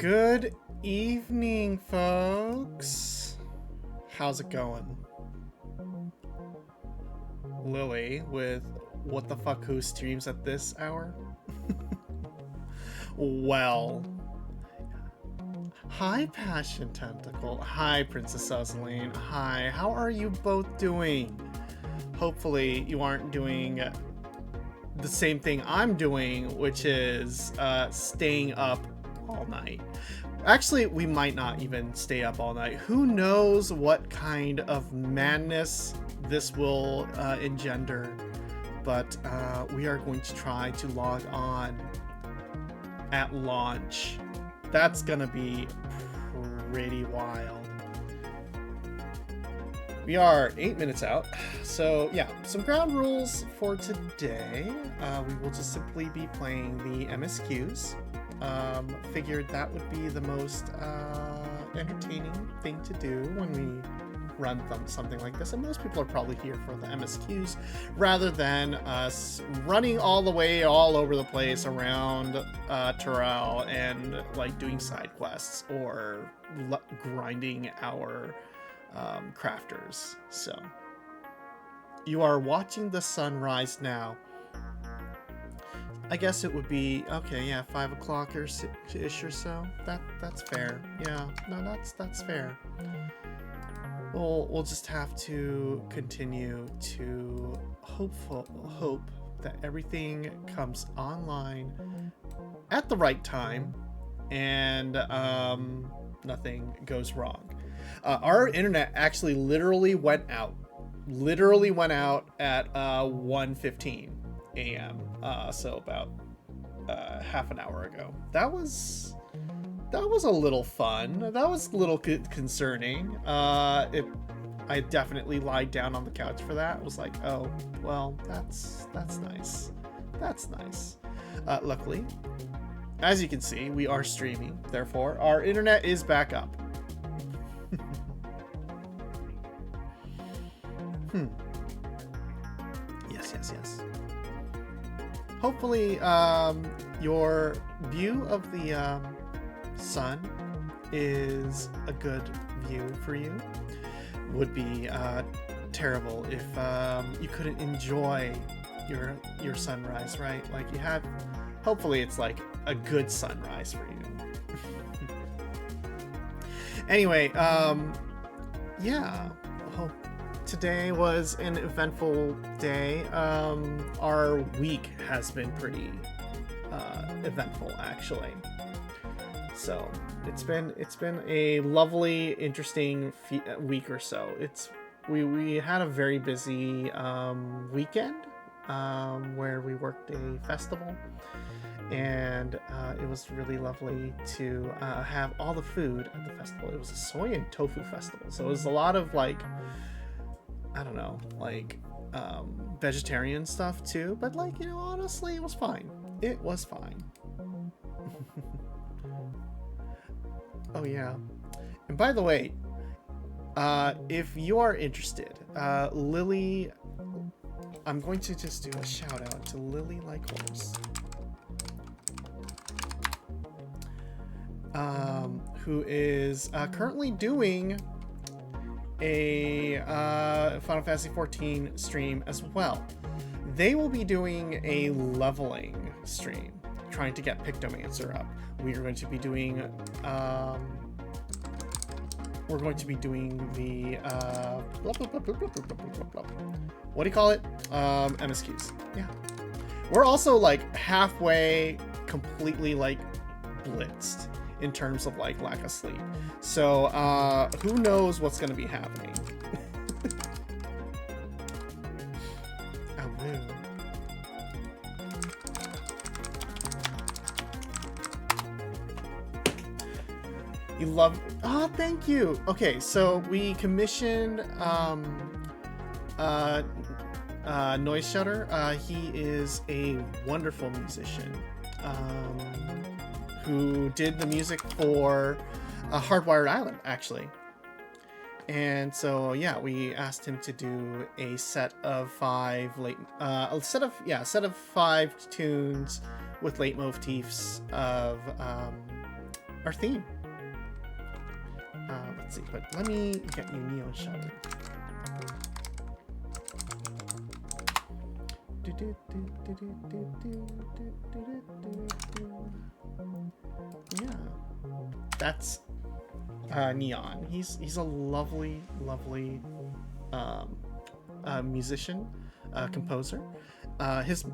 Good evening, folks. How's it going? Lily with What the Fuck Who streams at this hour? Well, hi, Passion Tentacle. Hi, Princess Rosaline. Hi, how are you both doing? Hopefully, you aren't doing the same thing I'm doing, which is staying up all night. Actually, we might not even stay up all night. Who knows what kind of madness this will engender, but we are going to try to log on at launch. That's gonna be pretty wild. We are 8 minutes out, so yeah, some ground rules for today. We will just simply be playing the MSQs. Figured that would be the most entertaining thing to do when we run something like this, and most people are probably here for the MSQs rather than us running all the way all over the place around Terrell and like doing side quests or grinding our crafters. So you are watching the sunrise now. I guess it would be okay. Yeah, 5 o'clock ish or so. That's fair. Yeah, no, that's fair. We'll just have to continue to hope that everything comes online at the right time and nothing goes wrong. Our internet actually literally went out at 1:15 a.m. So about half an hour ago. That was a little fun. That was a little concerning. I definitely lied down on the couch for that. I was like, oh, well, that's nice. That's nice. Luckily, as you can see, we are streaming. Therefore, our internet is back up. Yes. Hopefully, your view of the sun is a good view for you. Would be terrible if you couldn't enjoy your sunrise, right? Like you have. Hopefully, it's like a good sunrise for you. Anyway, yeah. Hope today was an eventful day. Our week has been pretty eventful, actually. So it's been a lovely, interesting week or so. We had a very busy weekend where we worked a festival, and it was really lovely to have all the food at the festival. It was a soy and tofu festival, so it was a lot of like, I don't know, like vegetarian stuff too, but like, you know, honestly, it was fine. It was fine. Oh yeah, and by the way, if you are interested, Lily, I'm going to just do a shout out to Lily Like Horse, who is currently doing a Final Fantasy XIV stream as well. They will be doing a leveling stream, trying to get Pictomancer up. We are going to be doing the what do you call it? MSQs. Yeah. We're also like halfway completely like blitzed in terms of like lack of sleep. So who knows what's gonna be happening. Oh, woo. You love. Oh, thank you. Okay, so we commissioned Noise Shutter. He is a wonderful musician who did the music for Hardwired Island, actually. And so yeah, we asked him to do a set of five five tunes with late motifs of our theme. Let's see, but let me get you neon shutter. Yeah, that's Neon. He's a lovely musician, composer. His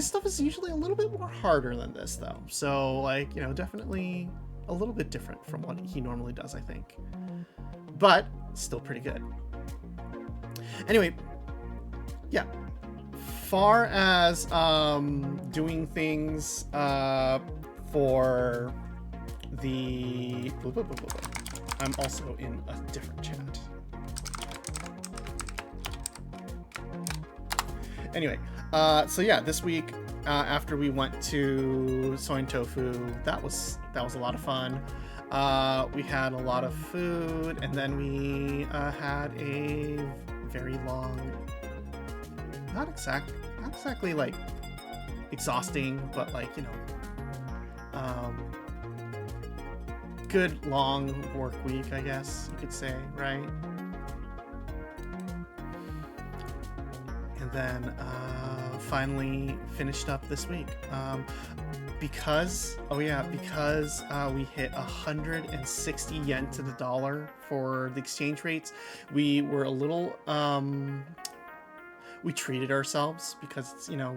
stuff is usually a little bit more harder than this though, so like, you know, definitely a little bit different from what he normally does, I think, but still pretty good. Anyway, yeah, far as doing things for the I'm also in a different chat. Anyway, so yeah, this week after we went to Soin Tofu, that was a lot of fun. We had a lot of food, and then we had a very long, not exactly like exhausting, but like, you know, good long work week, I guess you could say, right? And then finally finished up this week because we hit 160 yen to the dollar for the exchange rates. We were a little we treated ourselves because, you know,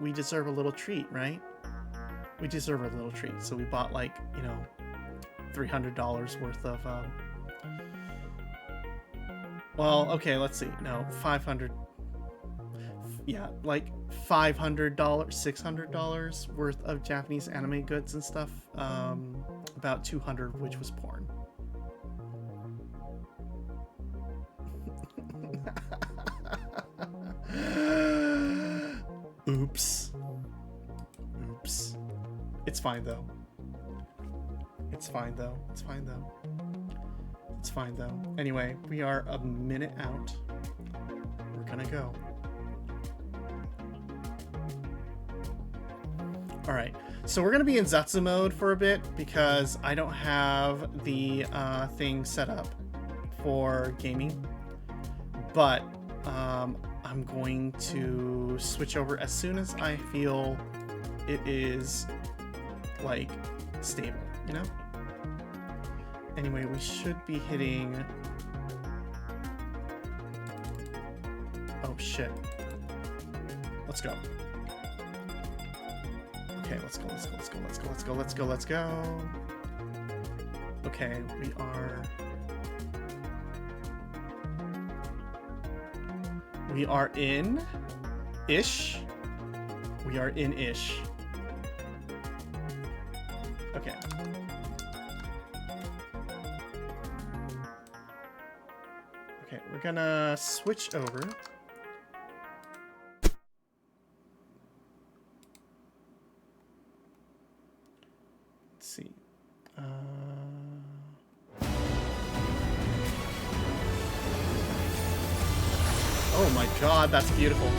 we deserve a little treat, right? We deserve a little treat, so we bought, like, you know, $300 worth of well, okay, let's see, no, 500, yeah, like $500, $600 worth of Japanese anime goods and stuff, about 200 of which was porn. Oops. It's fine though. It's fine though. Anyway, we are a minute out. We're gonna go. Alright, so we're gonna be in Zetsu mode for a bit because I don't have the thing set up for gaming. But I'm going to switch over as soon as I feel it is, like, stable, you know? Anyway, we should be hitting... Oh, shit. Let's go. Okay, let's go. Okay, we are in-ish. Okay. Okay, we're gonna switch over. Let's see. Oh my god, that's beautiful.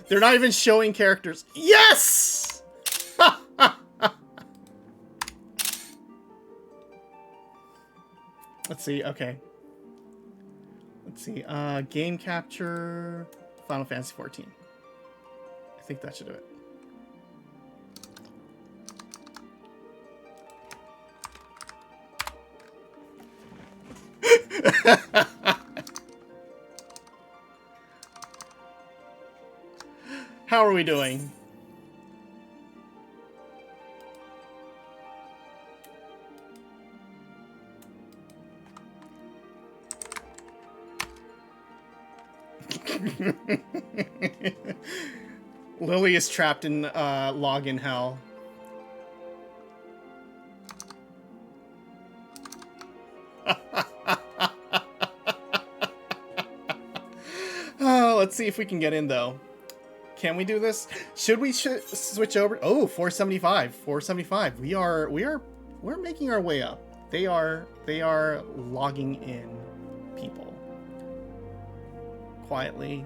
They're not even showing characters. Yes! Let's see, okay. Let's see, game capture, Final Fantasy 14. I think that should do it. How are we doing? Lily is trapped in login hell. Let's see if we can get in though. Can we do this? Should we switch over? Oh, 475. 475. We're making our way up. They are logging in, people. quietly,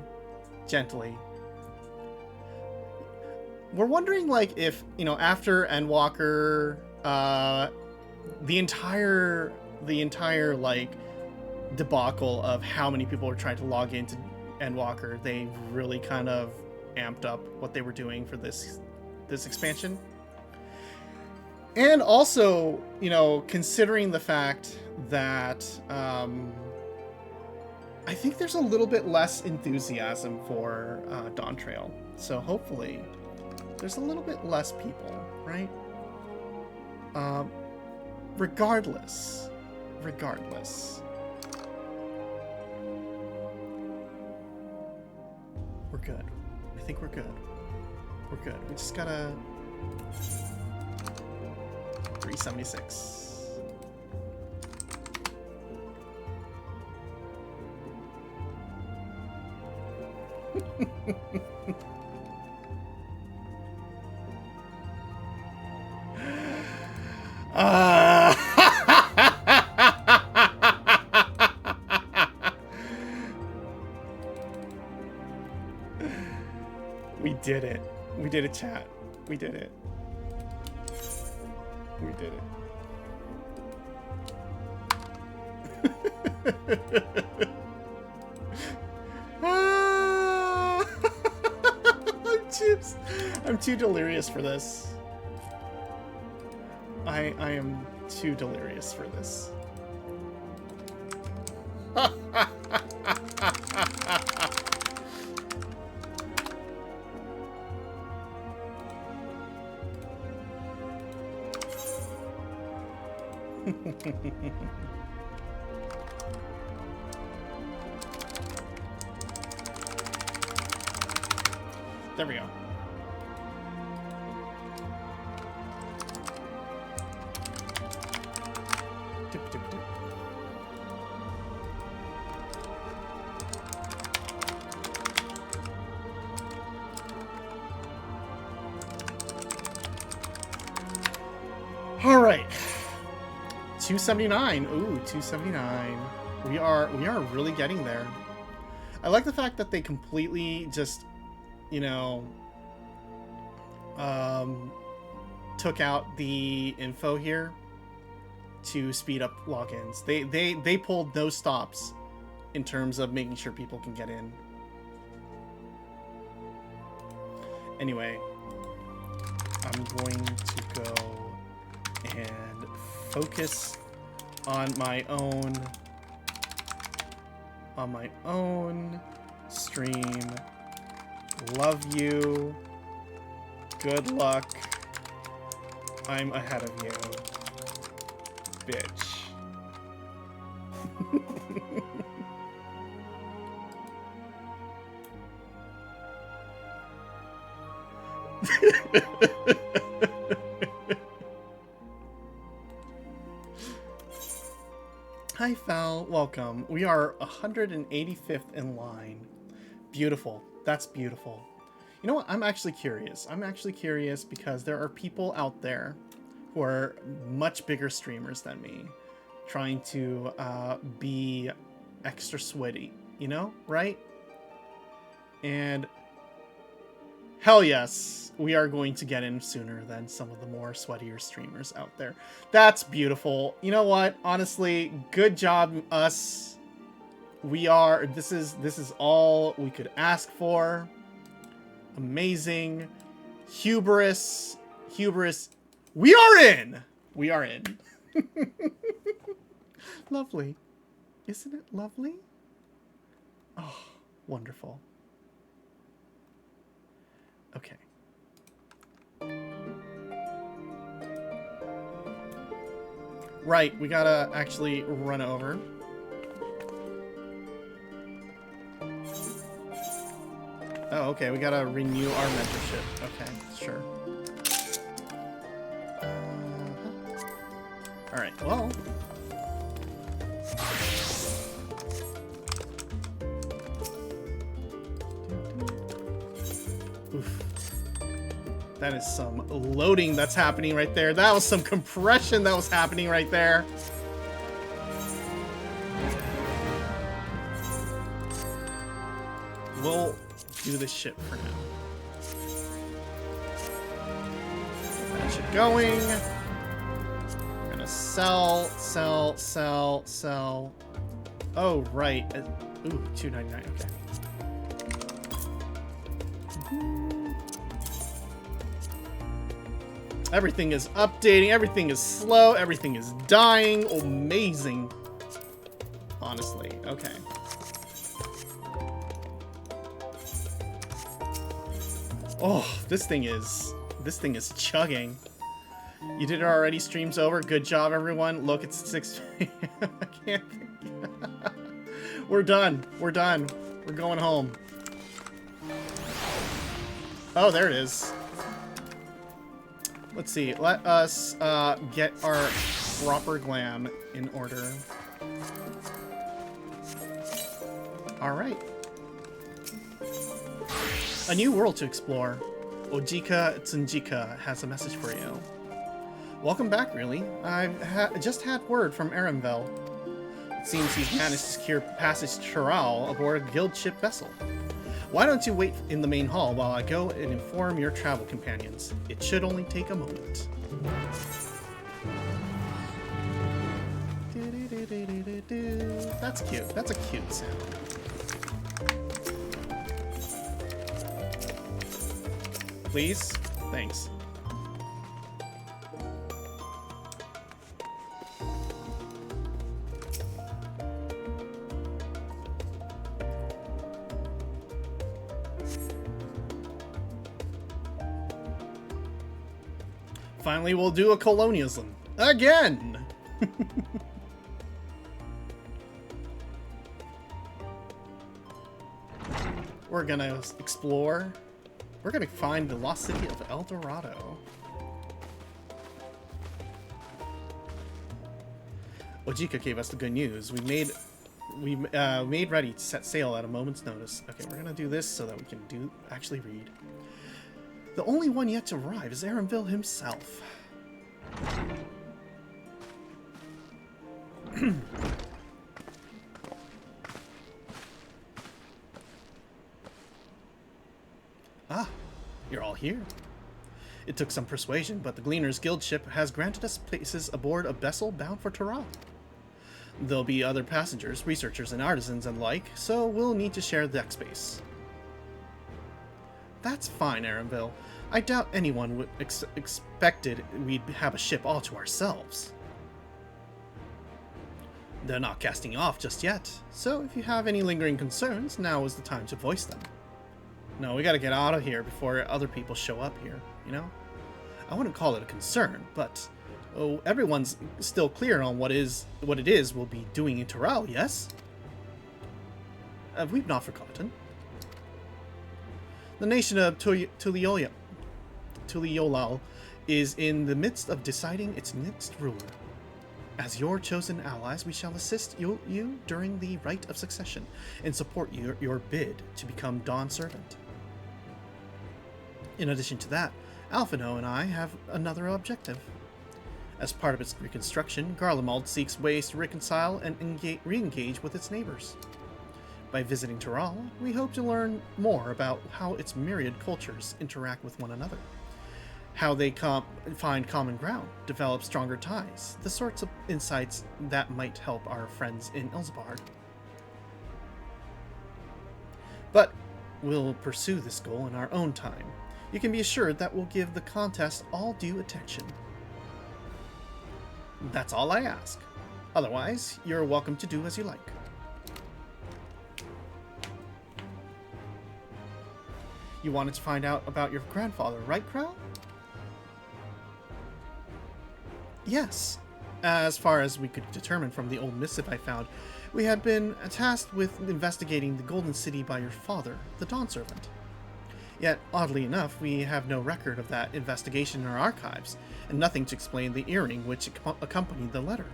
gently. We're wondering, like, if, you know, after Endwalker, the entire like debacle of how many people were trying to log into Endwalker, they really kind of amped up what they were doing for this expansion. And also, you know, considering the fact that I think there's a little bit less enthusiasm for Dawn Trail. So hopefully there's a little bit less people, right? Regardless. We're good. I think we're good. We're good. We just gotta... 376. We did it. We did it, chat. We did it. We did it. I'm too delirious for this. I am too delirious for this. There we go. All right. 279. Ooh, 279. We are really getting there. I like the fact that they completely just, you know, took out the info here to speed up logins. They pulled no stops in terms of making sure people can get in. Anyway, I'm going to go and focus on my own stream. Love you. Good luck. I'm ahead of you, bitch. Hi, Fal. Welcome. We are 185th in line. Beautiful. That's beautiful. You know what? I'm actually curious. I'm actually curious because there are people out there who are much bigger streamers than me trying to be extra sweaty, you know? Right? And hell yes, we are going to get in sooner than some of the more sweatier streamers out there. That's beautiful. You know what? Honestly, good job, us. This is all we could ask for. Amazing. Hubris. We are in. Lovely. Isn't it lovely? Oh, wonderful. Okay. Right, we gotta actually run over. Oh, okay, we gotta renew our mentorship. Okay, sure. Alright, well. Oof. That is some loading that's happening right there. That was some compression that was happening right there. we'll do this ship for now. That shit going. We're gonna sell. Oh, right. Ooh, $2.99. Okay. Everything is updating. Everything is slow. Everything is dying. Amazing. Honestly. Okay. Oh, this thing is chugging. You did it already. Stream's over. Good job, everyone. Look, it's 6. I can't. We're done. We're done. We're going home. Oh, there it is. Let's see. Let us get our proper glam in order. All right. A new world to explore. Ojika Tsunjika has a message for you. Welcome back, really. I've just had word from Aramvel. It seems he's managed to secure passage to Chiral aboard a guild ship vessel. Why don't you wait in the main hall while I go and inform your travel companions? It should only take a moment. That's cute. That's a cute sound. Please? Thanks. Finally, we'll do a colonialism. Again! We're gonna explore. We're gonna find the lost city of El Dorado. Ojika gave us the good news. We made ready to set sail at a moment's notice. Okay, we're gonna do this so that we can actually read. The only one yet to arrive is Aramville himself. Ah, you're all here. It took some persuasion, but the Gleaner's Guild ship has granted us places aboard a vessel bound for Taral. There'll be other passengers, researchers, and artisans and like, so we'll need to share deck space. That's fine, Aramville. I doubt anyone would expected we'd have a ship all to ourselves. They're not casting off just yet, so if you have any lingering concerns, now is the time to voice them. No, we gotta get out of here before other people show up here, you know? I wouldn't call it a concern, but everyone's still clear on what it is we'll be doing in Taral, yes? We've not forgotten. The nation of Tuliolal is in the midst of deciding its next ruler. As your chosen allies, we shall assist you during the rite of succession and support your bid to become Dawn Servant. In addition to that, Alphino and I have another objective. As part of its reconstruction, Garlemald seeks ways to reconcile and re-engage with its neighbors. By visiting Taral, we hope to learn more about how its myriad cultures interact with one another, how they find common ground, develop stronger ties, the sorts of insights that might help our friends in Elsbard. But we'll pursue this goal in our own time. You can be assured that we'll give the contest all due attention. That's all I ask. Otherwise, you're welcome to do as you like. You wanted to find out about your grandfather, right, Krell? Yes. As far as we could determine from the old missive I found, we had been tasked with investigating the Golden City by your father, the Dawn Servant. Yet, oddly enough, we have no record of that investigation in our archives, and nothing to explain the earring which accompanied the letter.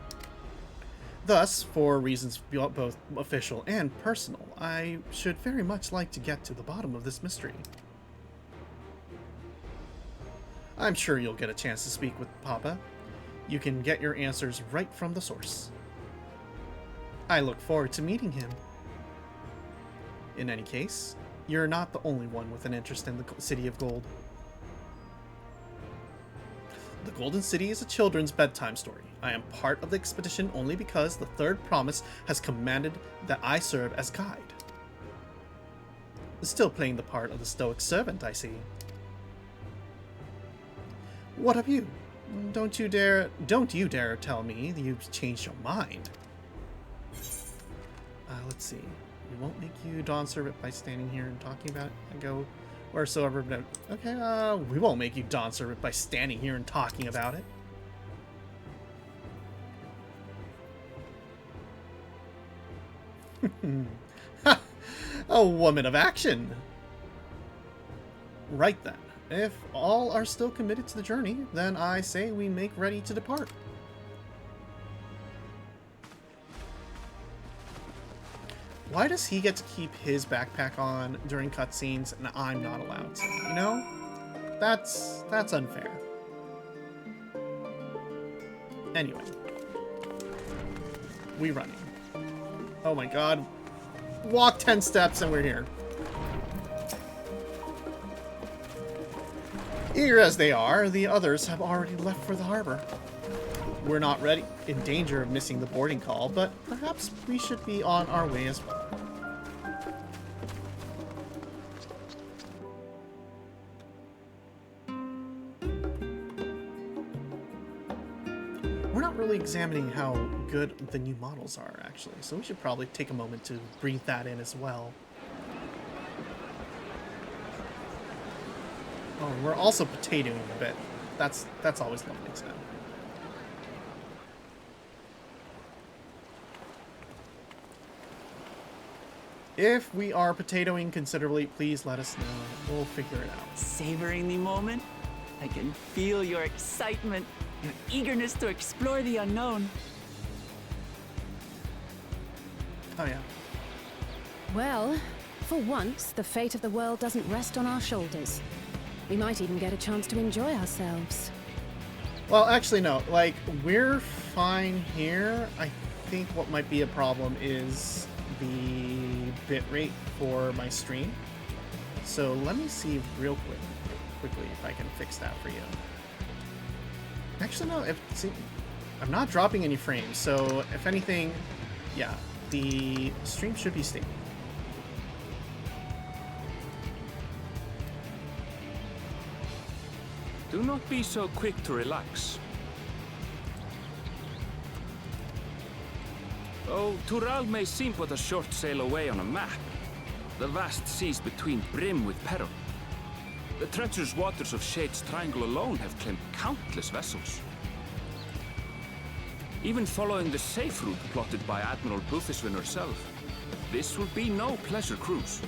Thus, for reasons both official and personal, I should very much like to get to the bottom of this mystery. I'm sure you'll get a chance to speak with Papa. You can get your answers right from the source. I look forward to meeting him. In any case, You're not the only one with an interest in the City of Gold. The Golden City is a children's bedtime story. I am part of the expedition only because the Third Promise has commanded that I serve as guide. Still playing the part of the stoic servant, I see. What of you? Don't you dare tell me that you've changed your mind. Let's see. We won't make you dawn serve it by standing here and talking about it. I go wheresoever. Okay, we won't make you dawn serve it by standing here and talking about it. A woman of action! Right then. If all are still committed to the journey, then I say we make ready to depart. Why does he get to keep his backpack on during cutscenes and I'm not allowed to? You know? That's unfair. Anyway. We running. Oh my god. Walk 10 steps and we're here. Eager as they are, the others have already left for the harbor. We're not ready, in danger of missing the boarding call, but perhaps we should be on our way as well. We're not really examining how good the new models are, actually, so we should probably take a moment to breathe that in as well. Oh, and we're also potatoing a bit. That's always lovely to know. If we are potatoing considerably, please let us know. We'll figure it out. Savoring the moment? I can feel your excitement, your eagerness to explore the unknown. Oh, yeah. Well, for once, the fate of the world doesn't rest on our shoulders. We might even get a chance to enjoy ourselves. Well, actually, no. Like, we're fine here. I think what might be a problem is the bitrate for my stream. So let me see quickly if I can fix that for you. Actually, no. I'm not dropping any frames, so if anything, yeah, the stream should be stable. Do not be so quick to relax. Oh, Tural may seem but a short sail away on a map. The vast seas between brim with peril. The treacherous waters of Shade's Triangle alone have claimed countless vessels. Even following the safe route plotted by Admiral Ffxiv herself, this will be no pleasure cruise.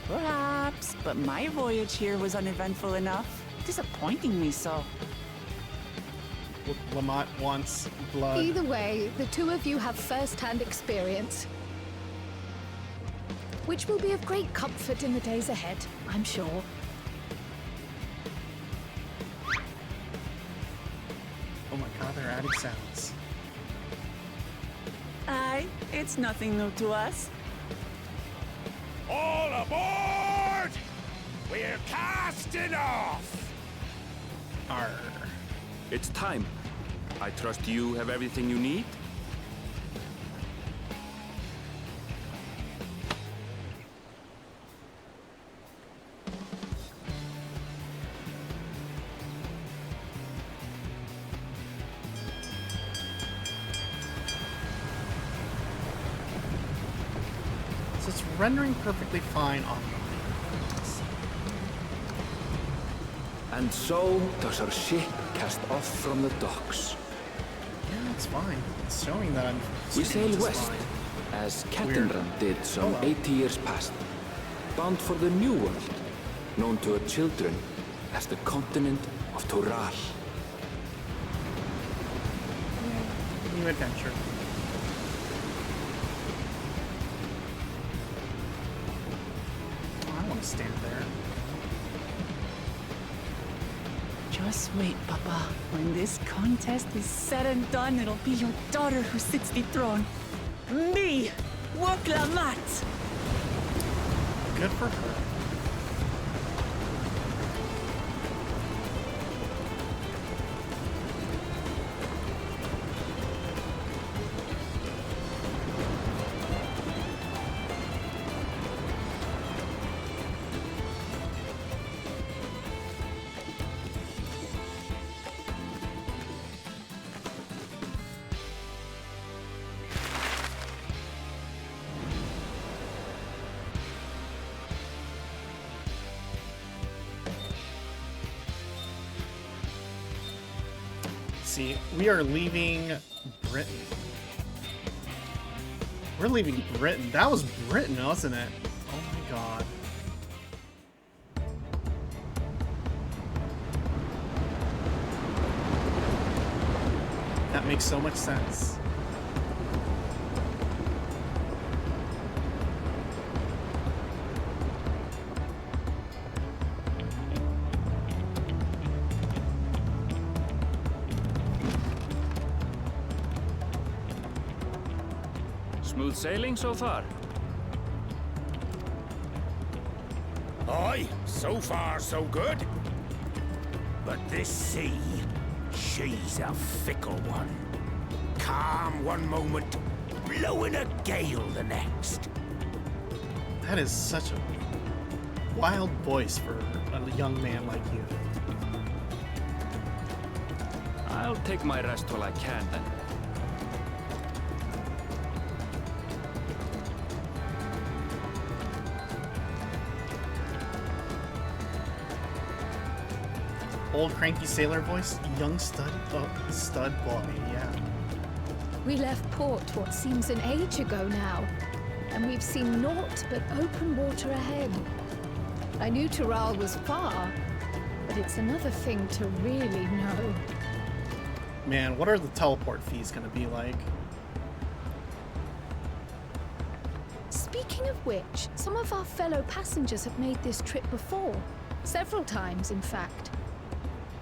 Perhaps, but my voyage here was uneventful enough. Disappointingly so. Lamont wants blood. Either way, the two of you have first-hand experience, which will be of great comfort in the days ahead, I'm sure. Oh my god, they're adding sounds. Aye, it's nothing new to us. All aboard! We're casting off! Arr. It's time. I trust you have everything you need? So it's rendering perfectly fine on mine. And so does our ship cast off from the docks. Yeah, it's fine. It's showing that I'm We sitting sail just west, fine. as Cattenran did some Hello. 80 years past, bound for the New World, known to her children as the continent of Tural. New adventure. Oh, I want to stand there. Just wait, Papa. When this contest is said and done, it'll be your daughter who sits the throne. Me, Wok Lamat. Good for her. See, we are leaving Britain. We're leaving Britain. That was Britain, wasn't it? Oh my god. That makes so much sense. Smooth sailing so far? Aye, so far so good. But this sea, she's a fickle one. Calm one moment, blowing a gale the next. That is such a wild voice for a young man like you. I'll take my rest while I can then. Old cranky sailor voice, young stud boy, yeah. We left port what seems an age ago now, and we've seen naught but open water ahead. I knew Tural was far, but it's another thing to really know. Man, what are the teleport fees gonna be like? Speaking of which, some of our fellow passengers have made this trip before. Several times, in fact.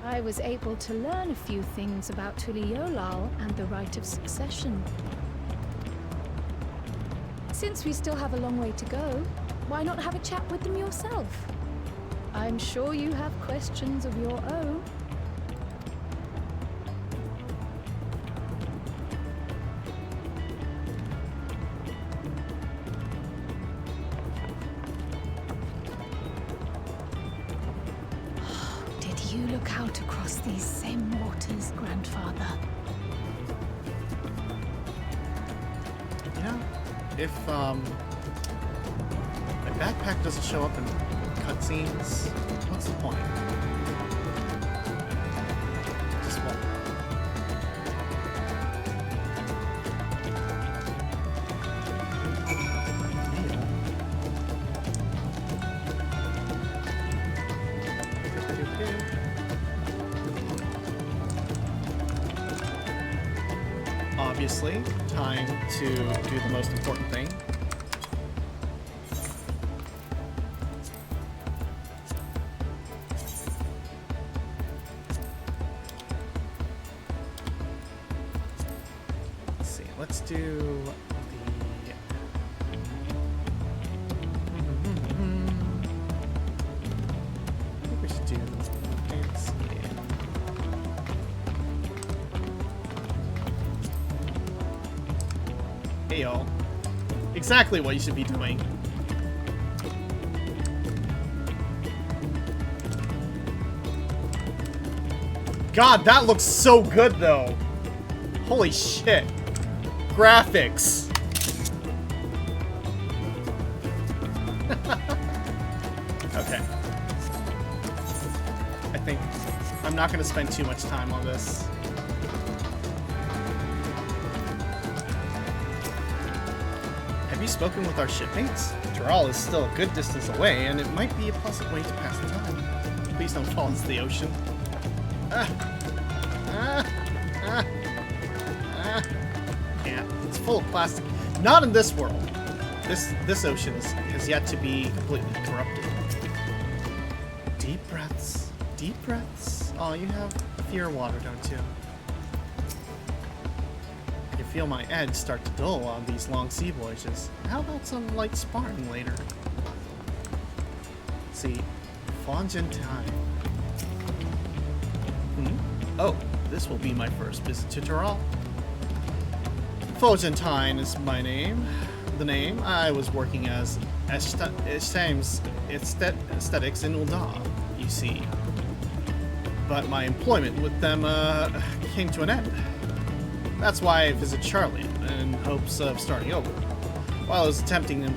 I was able to learn a few things about Tuliolal and the right of succession. Since we still have a long way to go, why not have a chat with them yourself? I'm sure you have questions of your own. You look out across these same waters, Grandfather. Yeah, if my backpack doesn't show up in cutscenes, what's the point? Just won't. Obviously, time to do the most important thing. Let's see, let's do I think we should do fancy. Hey y'all. Exactly what you should be doing. God, that looks so good though. Holy shit. Graphics. Okay. I think I'm not going to spend too much time on this. Have you spoken with our shipmates? Tural is still a good distance away, and it might be a pleasant way to pass the time. Please don't fall into the ocean. Yeah, it's full of plastic. Not in this world. This ocean has yet to be completely corrupted. Deep breaths. Deep breaths. Oh, you have fear water, don't you? I can feel my edge start to dull on these long sea voyages. How about some light sparring later? see. Fontaine. Oh, this will be my first visit to Tural. Fontaine is my name. The name. I was working as Ffxiv's aesthetics in Ul'dah, you see. But my employment with them came to an end. That's why I visit Charlie in hopes of starting over. While I was attempting and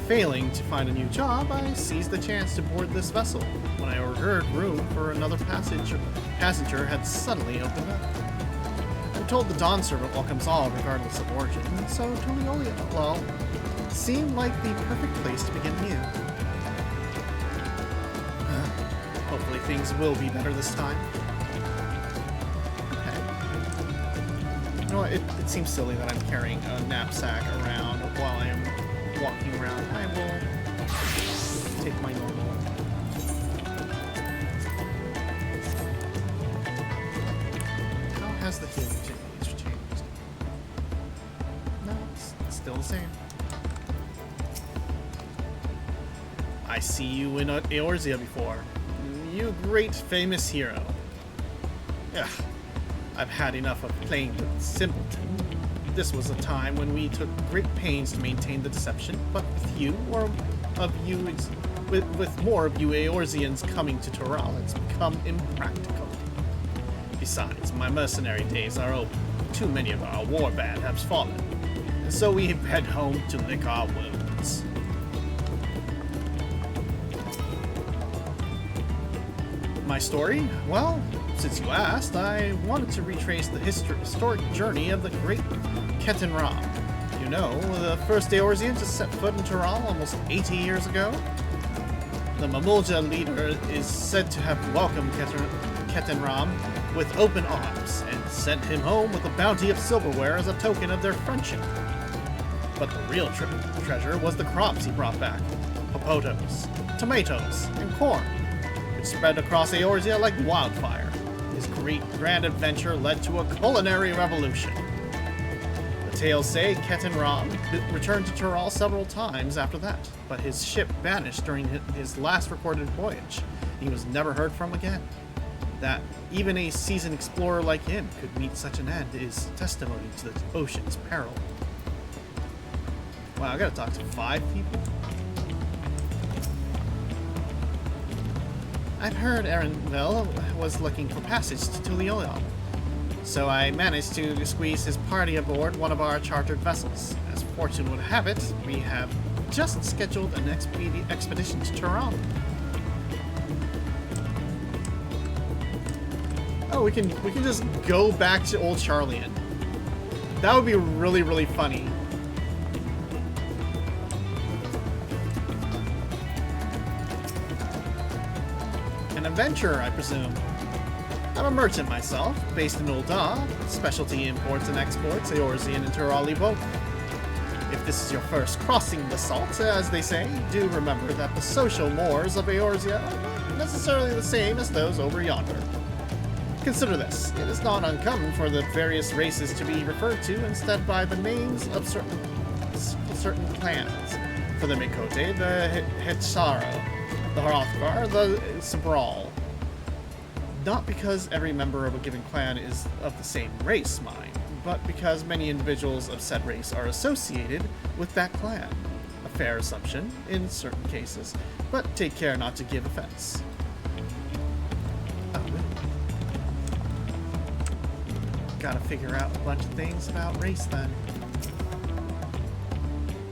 failing to find a new job, I seized the chance to board this vessel when I overheard room for another passenger had suddenly opened up. I'm told the Dawn Servant welcomes all regardless of origin, so Tulliolia, well, seemed like the perfect place to begin new. Hopefully things will be better this time. Okay. You know what, it seems silly that I'm carrying a knapsack around while I am walking around. I will take my normal. How has the healing changed? No, it's still the same. I see you in Eorzea before. You great famous hero. Ugh, I've had enough of playing the simpleton. This was a time when we took great pains to maintain the deception, but with you, or of you, with more of you Eorzeans coming to Tural, it's become impractical. Besides, my mercenary days are over. Too many of our warband have fallen, and so we head home to lick our wounds. My story? Well, since you asked, I wanted to retrace the historic journey of the great Ketan Ram. You know, the first Eorzean to set foot in Tural almost 80 years ago? The Mamulja leader is said to have welcomed Ketan Ram with open arms and sent him home with a bounty of silverware as a token of their friendship. But the real treasure was the crops he brought back. Potatoes, tomatoes, and corn, which spread across Eorzea like wildfire. His great grand adventure led to a culinary revolution. The tales say Ketan Ram returned to Tural several times after that, but his ship vanished during his last recorded voyage. He was never heard from again. That even a seasoned explorer like him could meet such an end is testimony to the ocean's peril. Wow, I gotta talk to 5 people? I've heard Erenville was looking for passage to Tulliolia, so I managed to squeeze his party aboard one of our chartered vessels. As fortune would have it, we have just scheduled an expedition to Tural. Oh, we can just go back to Old Charlian. That would be really, really funny. An adventurer, I presume. I'm a merchant myself, based in Ul'dah. Specialty imports and exports, Eorzean and Turali both. If this is your first crossing the salt, as they say, do remember that the social mores of Eorzea are not necessarily the same as those over yonder. Consider this. It is not uncommon for the various races to be referred to instead by the names of certain clans. For the Mikote, the Hecharo, the Hrothgar, the Sabral. Not because every member of a given clan is of the same race, mind, but because many individuals of said race are associated with that clan. A fair assumption in certain cases, but take care not to give offense. Gotta figure out a bunch of things about race then.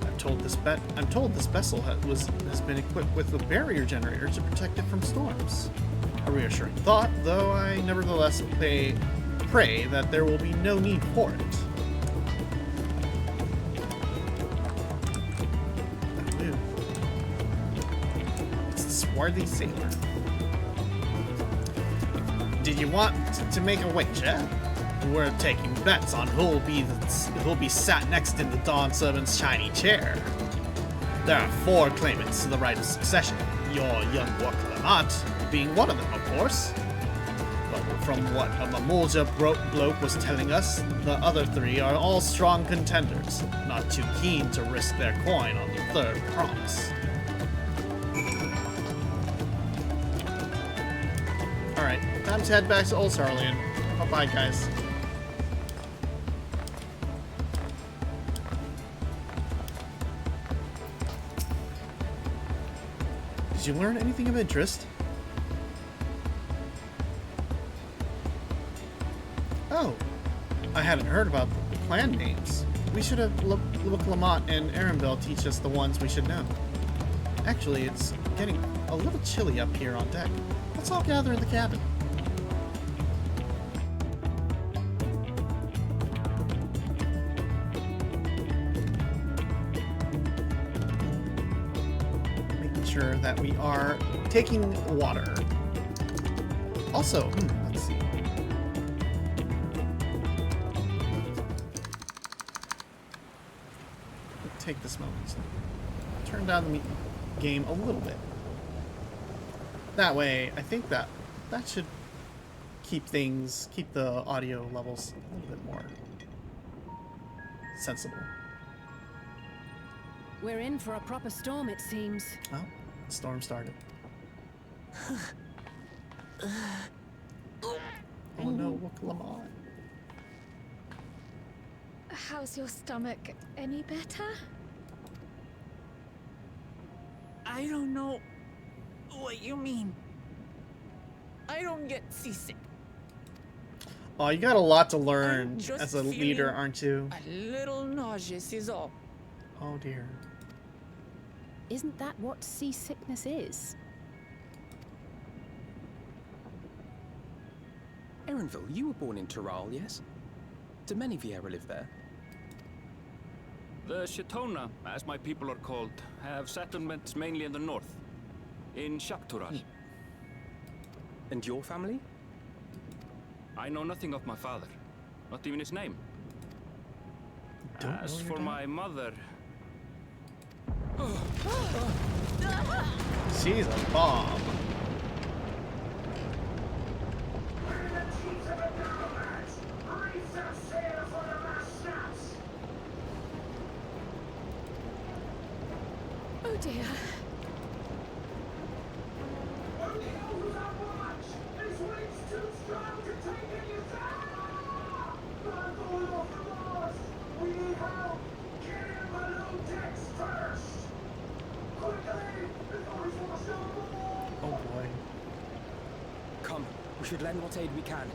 I'm told this vessel has been equipped with a barrier generator to protect it from storms. A reassuring thought, though I nevertheless pray that there will be no need for it. It's the swarthy sailor. Did you want to make a wager? We're taking bets on who'll be sat next in the Dawn Servant's shiny chair. There are 4 claimants to the right of succession, your young Wakalamat being one of them, of course. But from what a Mamulja bloke was telling us, the other 3 are all strong contenders, not too keen to risk their coin on the 3rd promise. Time to head back to Old Sarlian. Bye-bye, guys. Did you learn anything of interest? Oh, I hadn't heard about the clan names. We should have looked Lamont and Arenville teach us the ones we should know. Actually, it's getting a little chilly up here on deck. Let's all gather in the cabin. Making sure that we are taking water. Also, let's see. Take this moment to turn down the game a little bit. That way, I think that should keep the audio levels a little bit more sensible. We're in for a proper storm, it seems. Oh, the storm started. Oh no, Lamont. How's your stomach? Any better? I don't know what you mean. I don't get seasick. Oh, you got a lot to learn I'm just as a leader, feeling aren't you? A little nauseous is all. Oh dear. Isn't that what seasickness is? Erenville, you were born in Tyrol, yes? Do many Vieira live there? The Shatona, as my people are called, have settlements mainly in the north, in Shaktural. And your family? I know nothing of my father, not even his name. Don't know As your for dad? my mother, She's a bomb. Oh dear. Oh boy. Come, we should lend what aid we can.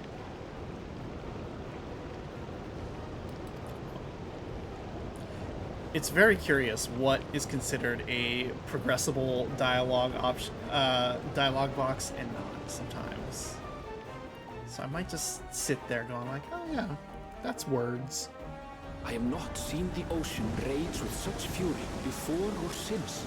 It's very curious what is considered a progressible dialogue option, dialogue box and not sometimes. So I might just sit there going like, oh yeah, that's words. I have not seen the ocean rage with such fury before or since.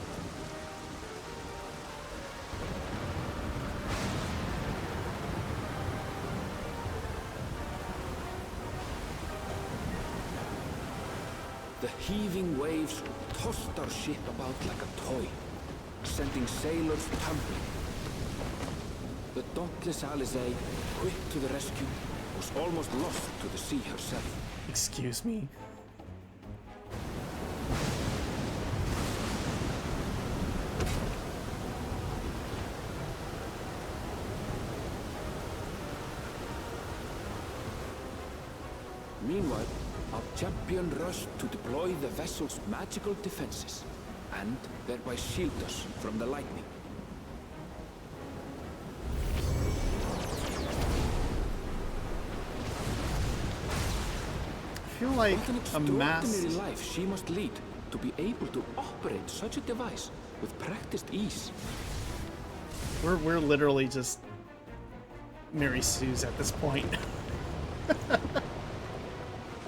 The heaving waves tossed our ship about like a toy, sending sailors tumbling. The dauntless Alizé, quick to the rescue, was almost lost to the sea herself. Excuse me. Meanwhile, our champion rushed to deploy the vessel's magical defenses, and thereby shield us from the lightning. I feel like What an a extraordinary mass. life she must lead to be able to operate such a device with practiced ease. We're literally just Mary Sue's at this point.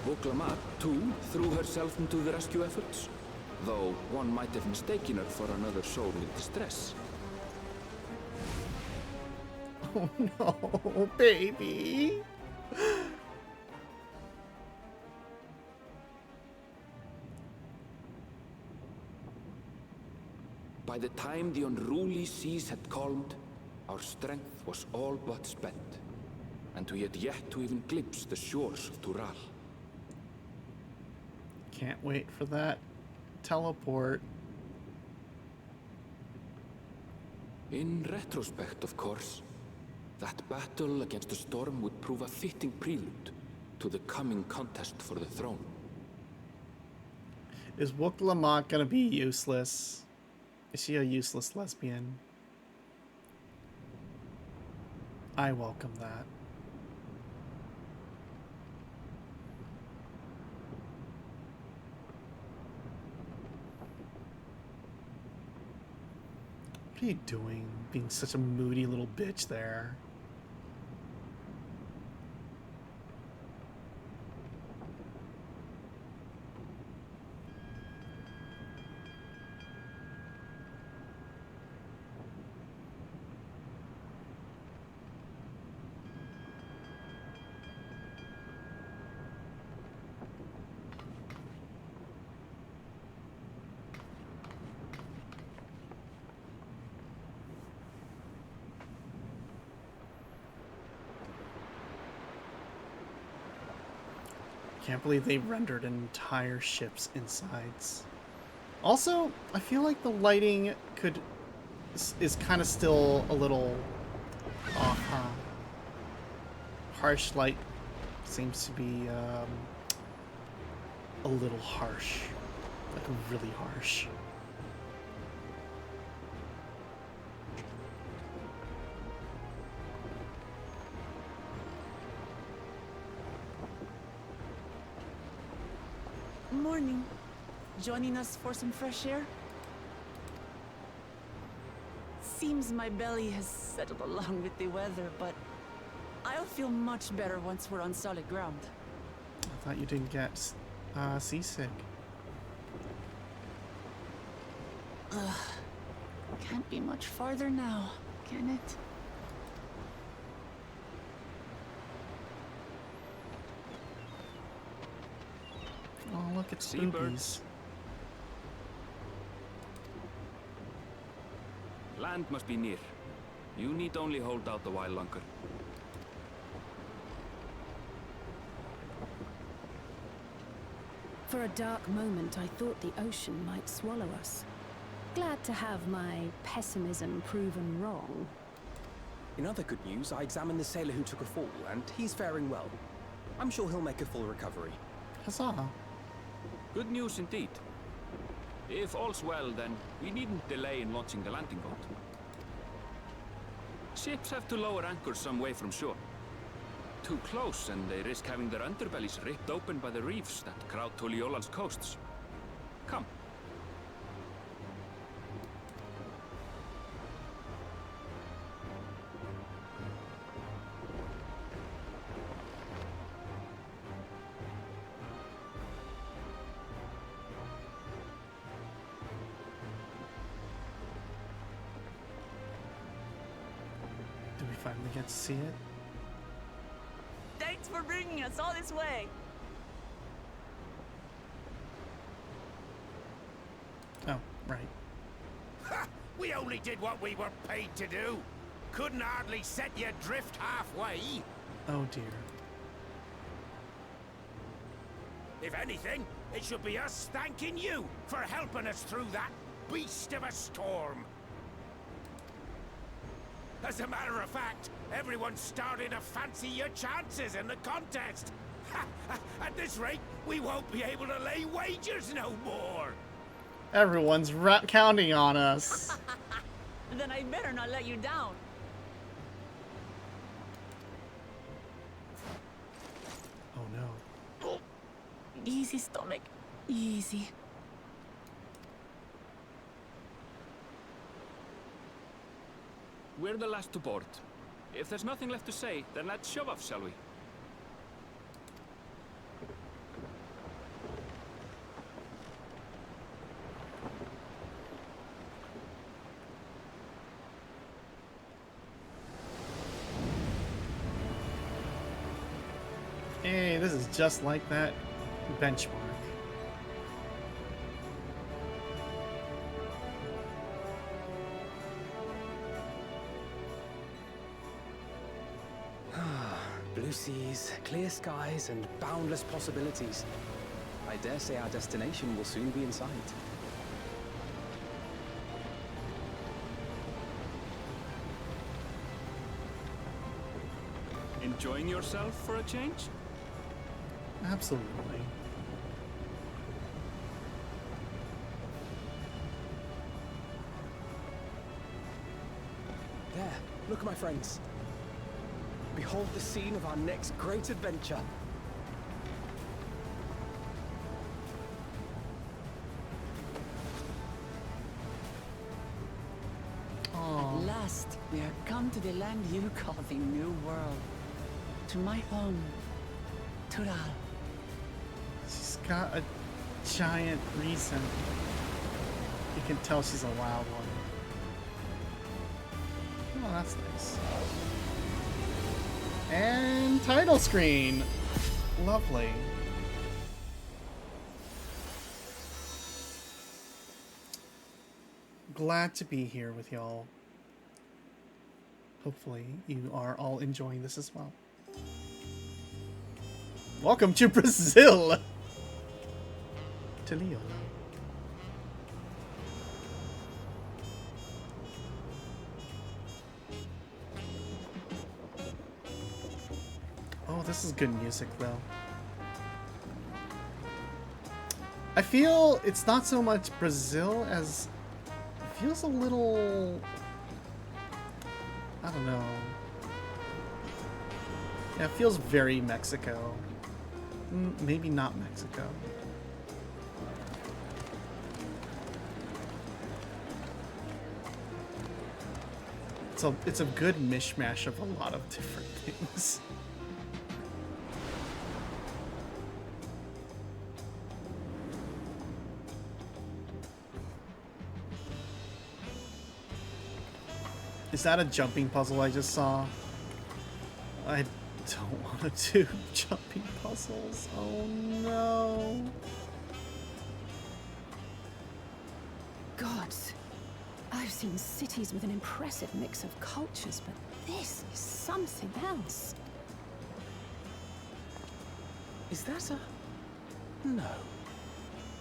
Voklamat, too, threw herself into the rescue efforts, though one might have mistaken her for another soul in distress. Oh no, baby. By the time the unruly seas had calmed, our strength was all but spent, and we had yet to even glimpse the shores of Tural. Can't wait for that teleport. In retrospect, of course, That battle against the storm would prove a fitting prelude to the coming contest for the throne. Is Wook Lamont gonna be useless? Is she a useless lesbian? I welcome that. What are you doing? Being such a moody little bitch there. Can't believe they rendered entire ship's insides. Also, I feel like the lighting is kind of still a little off, huh? Harsh light seems to be a little harsh, like really harsh. Morning. Joining us for some fresh air? Seems my belly has settled along with the weather, but I'll feel much better once we're on solid ground. I thought you didn't get seasick. Can't be much farther now, can it? Oh, look, it's Seabirds. boobies. Land must be near. You need only hold out a while longer. For a dark moment, I thought the ocean might swallow us. Glad to have my pessimism proven wrong. In other good news, I examined the sailor who took a fall, and he's faring well. I'm sure he'll make a full recovery. Huzzah. Good news indeed. If all's well, then we needn't delay in launching the landing boat. Ships have to lower anchors some way from shore. Too close, and they risk having their underbellies ripped open by the reefs that crowd Tuliola's coasts. Come. Did we finally get to see it? Thanks for bringing us all this way. Oh, right. Ha! We only did what we were paid to do. Couldn't hardly set you adrift halfway. Oh dear. If anything, it should be us thanking you for helping us through that beast of a storm. As a matter of fact, everyone's starting to fancy your chances in the contest. At this rate, we won't be able to lay wagers no more. Everyone's counting on us. Then I better not let you down. Oh no. Easy, stomach. Easy. We're the last to board. If there's nothing left to say, then let's shove off, shall we? Hey, this is just like that benchmark. Blue seas, clear skies, and boundless possibilities. I dare say our destination will soon be in sight. enjoying yourself for a change? Absolutely. There, look, my friends. Behold the scene of our next great adventure. Oh, At last, we are come to the land you call the New World. To my home, Tural. she's got a giant reason. You can tell she's a wild one. Oh, that's nice. And title screen. Lovely. Glad to be here with y'all. Hopefully you are all enjoying this as well. Welcome to Brazil! To Leola. Oh, this is good music, though. I feel it's not so much Brazil as it feels a little... I don't know. Yeah, it feels very Mexico. Maybe not Mexico. It's a good mishmash of a lot of different things. Is that a jumping puzzle I just saw? I don't want to do jumping puzzles. Oh no. Gods, I've seen cities with an impressive mix of cultures, but this is something else. Is that a... No.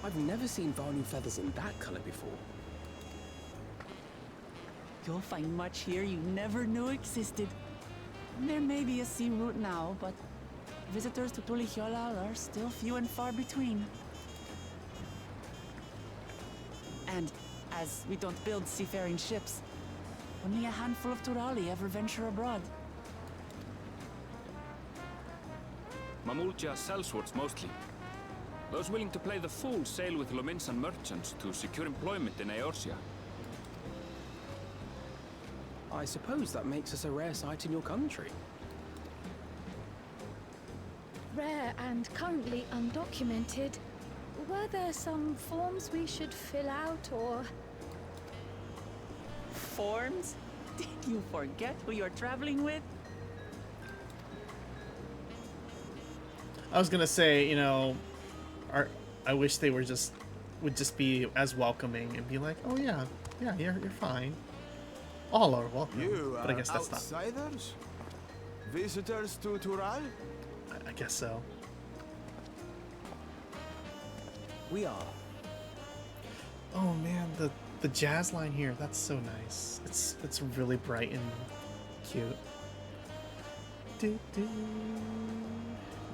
I've never seen Vanu feathers in that color before. You'll find much here you never knew existed. There may be a sea route now, but visitors to Tulihiola are still few and far between. And as we don't build seafaring ships, only a handful of Turali ever venture abroad. Mamulja sellswords mostly. Those willing to play the fool sail with Lominsan merchants to secure employment in Eorzea. I suppose that makes us a rare sight in your country. Rare and currently undocumented. Were there some forms we should fill out, or...? Forms? Did you forget who you're traveling with? I was gonna say, you know, I wish they would just be as welcoming and be like, oh yeah, you're fine. All are welcome, You but I guess that's outsiders? Visitors to Tural? I guess so. We are. Oh man, the jazz line here, that's so nice. It's really bright and cute.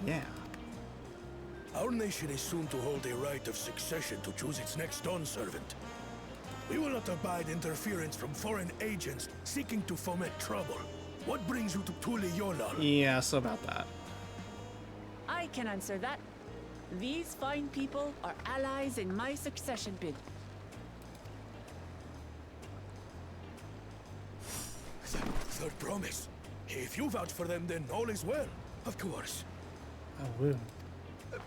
Yeah. Our nation is soon to hold a right of succession to choose its next dawn servant. We will not abide interference from foreign agents seeking to foment trouble. What brings you to Tulihiola? Yeah, so about that. I can answer that. These fine people are allies in my succession bid. Third promise. If you vouch for them, then all is well. Of course. Oh, woo.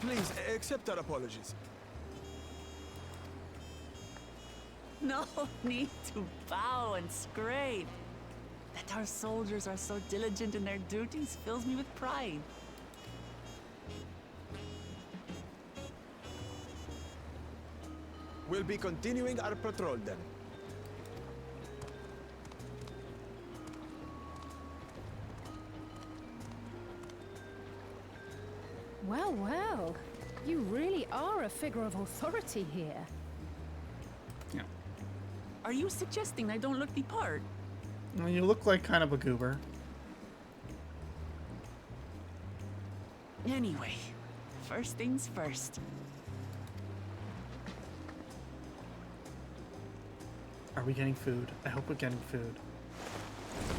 Please, accept our apologies. No need to bow and scrape. That our soldiers are so diligent in their duties fills me with pride. We'll be continuing our patrol then. Well, well. You really are a figure of authority here. Yeah. Are you suggesting I don't look the part? Well, you look like kind of a goober. Anyway, first things first. Are we getting food? I hope we're getting food.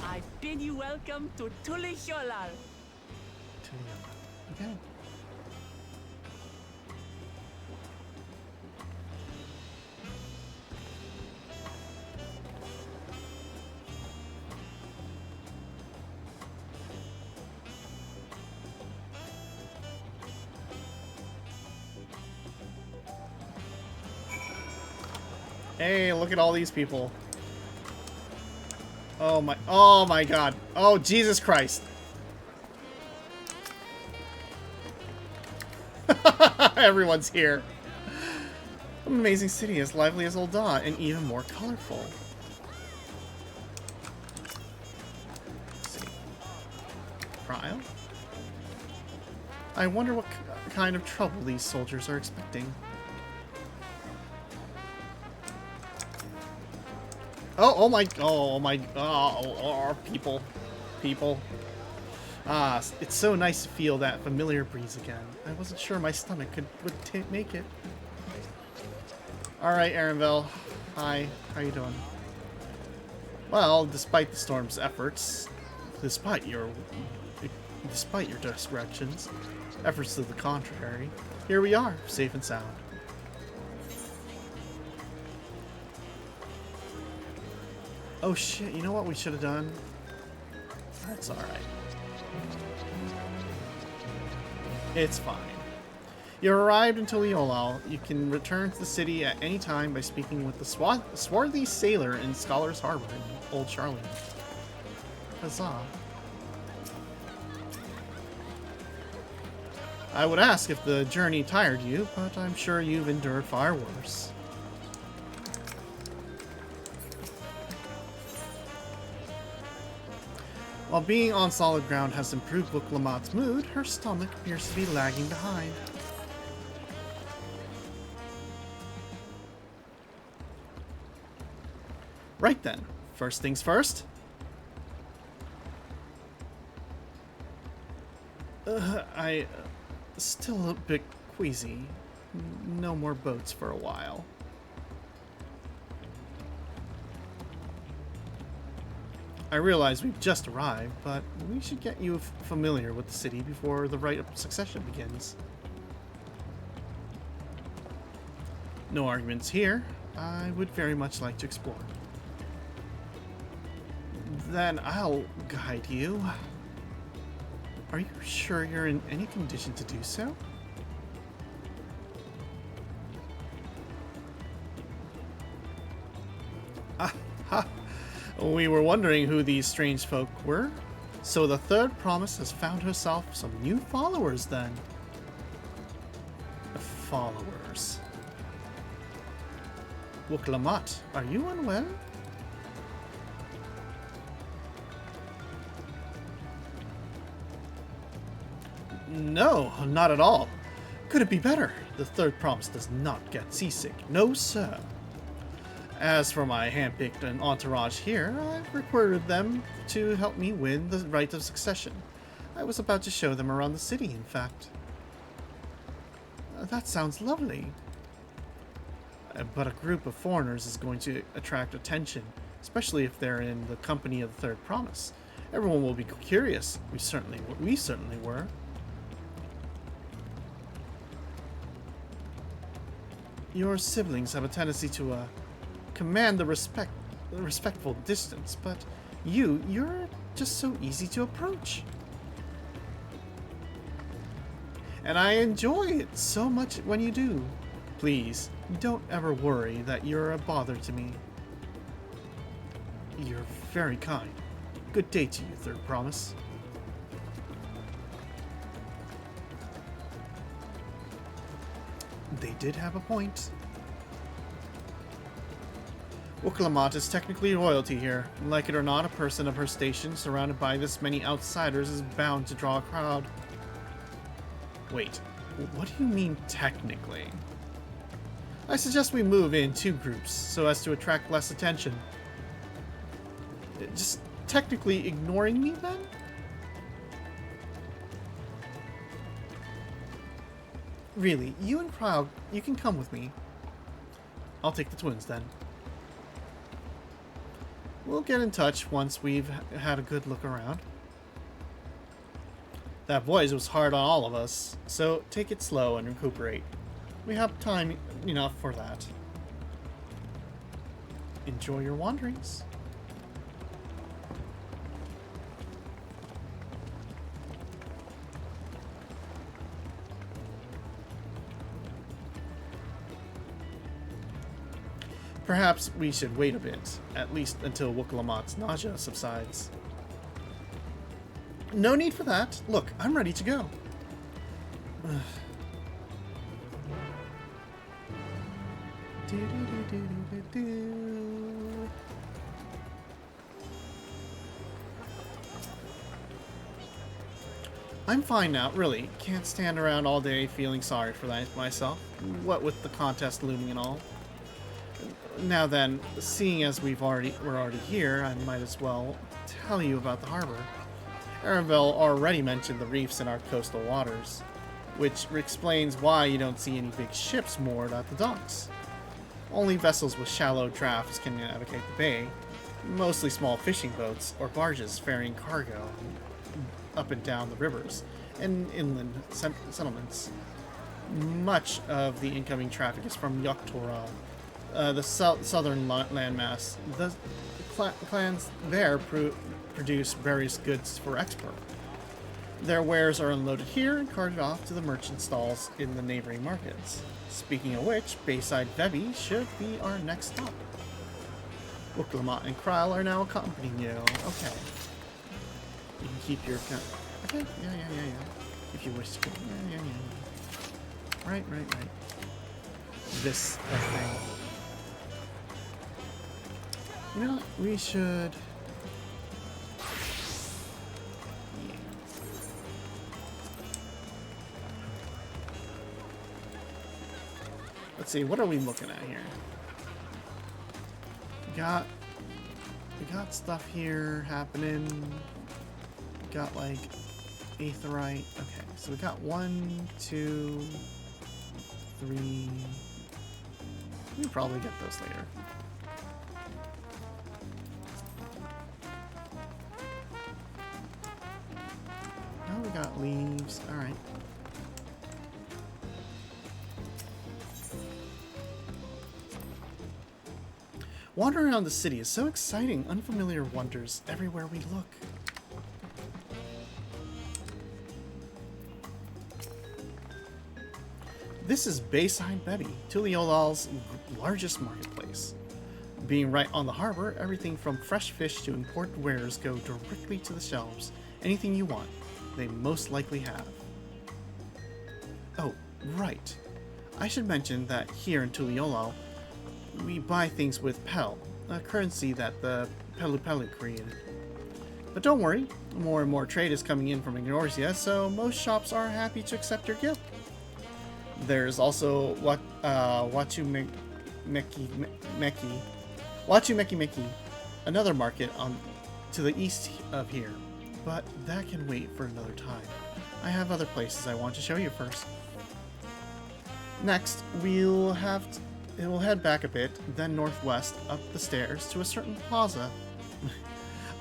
I bid you welcome to Tulicholar. Okay. Hey, look at all these people. Oh my god. Oh, Jesus Christ. Everyone's here. An amazing city, as lively as Ul'dah, and even more colorful. Let's see. Trial? I wonder what kind of trouble these soldiers are expecting. Oh my, people. Ah, it's so nice to feel that familiar breeze again. I wasn't sure my stomach would make it. Alright, Arenville. Hi, how you doing? Well, despite the storm's efforts, despite your directions, efforts to the contrary, here we are, safe and sound. Oh shit, you know what we should have done? That's alright. It's fine. You arrived in Tulicholar. You can return to the city at any time by speaking with the swarthy sailor in Scholar's Harbor in Old Charlie. Huzzah. I would ask if the journey tired you, but I'm sure you've endured far worse. While being on solid ground has improved Ffxiv mood, her stomach appears to be lagging behind. Right then, first things first. Still a bit queasy. No more boats for a while. I realize we've just arrived, but we should get you familiar with the city before the rite of succession begins. No arguments here. I would very much like to explore. Then I'll guide you. Are you sure you're in any condition to do so? We were wondering who these strange folk were. So the third promise has found herself some new followers then. Followers. Ffxiv, are you unwell? No, not at all. Could it be better? The third promise does not get seasick. No, sir. As for my handpicked and entourage here, I've recruited them to help me win the rite of succession. I was about to show them around the city, in fact. That sounds lovely. But a group of foreigners is going to attract attention, especially if they're in the company of the third promise. Everyone will be curious. We certainly were. Your siblings have a tendency to command the respectful distance, but you're just so easy to approach. And I enjoy it so much when you do. Please, don't ever worry that you're a bother to me. You're very kind. Good day to you, third promise. They did have a point. Ffxiv is technically royalty here. Like it or not, a person of her station, surrounded by this many outsiders, is bound to draw a crowd. Wait, what do you mean technically? I suggest we move in two groups, so as to attract less attention. Just technically ignoring me, then? really, you and Crowd, you can come with me. I'll take the twins then. We'll get in touch once we've had a good look around. That voyage was hard on all of us, so take it slow and recuperate. We have time enough for that. Enjoy your wanderings. Perhaps we should wait a bit, at least until Wookalamat's nausea subsides. No need for that. Look, I'm ready to go. I'm fine now, really. Can't stand around all day feeling sorry for myself. What with the contest looming and all. Now then, seeing as we're already here, I might as well tell you about the harbor. Aravel already mentioned the reefs in our coastal waters, which explains why you don't see any big ships moored at the docks. Only vessels with shallow drafts can navigate the bay, mostly small fishing boats or barges ferrying cargo up and down the rivers and inland settlements. Much of the incoming traffic is from Yoktoral, the southern landmass. The clans there produce various goods for export. Their wares are unloaded here and carted off to the merchant stalls in the neighboring markets. Speaking of which, Bayside Vevi should be our next stop. Wookalamat and Kryle are now accompanying you. Okay. You can keep your... Okay, yeah. If you wish to... Yeah. Right. This thing. You know what? We should... Yeah. Let's see, what are we looking at here? We got stuff here happening. We got like aetherite. Okay, so we got 1, 2, 3. We can probably get those later. Now we got leaves. All right. Wandering around the city is so exciting. Unfamiliar wonders everywhere we look. This is Bayside Vevi, Tuliolal's largest marketplace. Being right on the harbor, everything from fresh fish to imported wares go directly to the shelves. Anything you want, they most likely have. Oh, right. I should mention that here in Tuliolal, we buy things with Pel, a currency that the Pelu created. But don't worry, more and more trade is coming in from Ignoria, so most shops are happy to accept your gift. There's also Wachumeki, another market to the east of here, but that can wait for another time. I have other places I want to show you first. Next, we'll head back a bit, then northwest up the stairs to a certain plaza.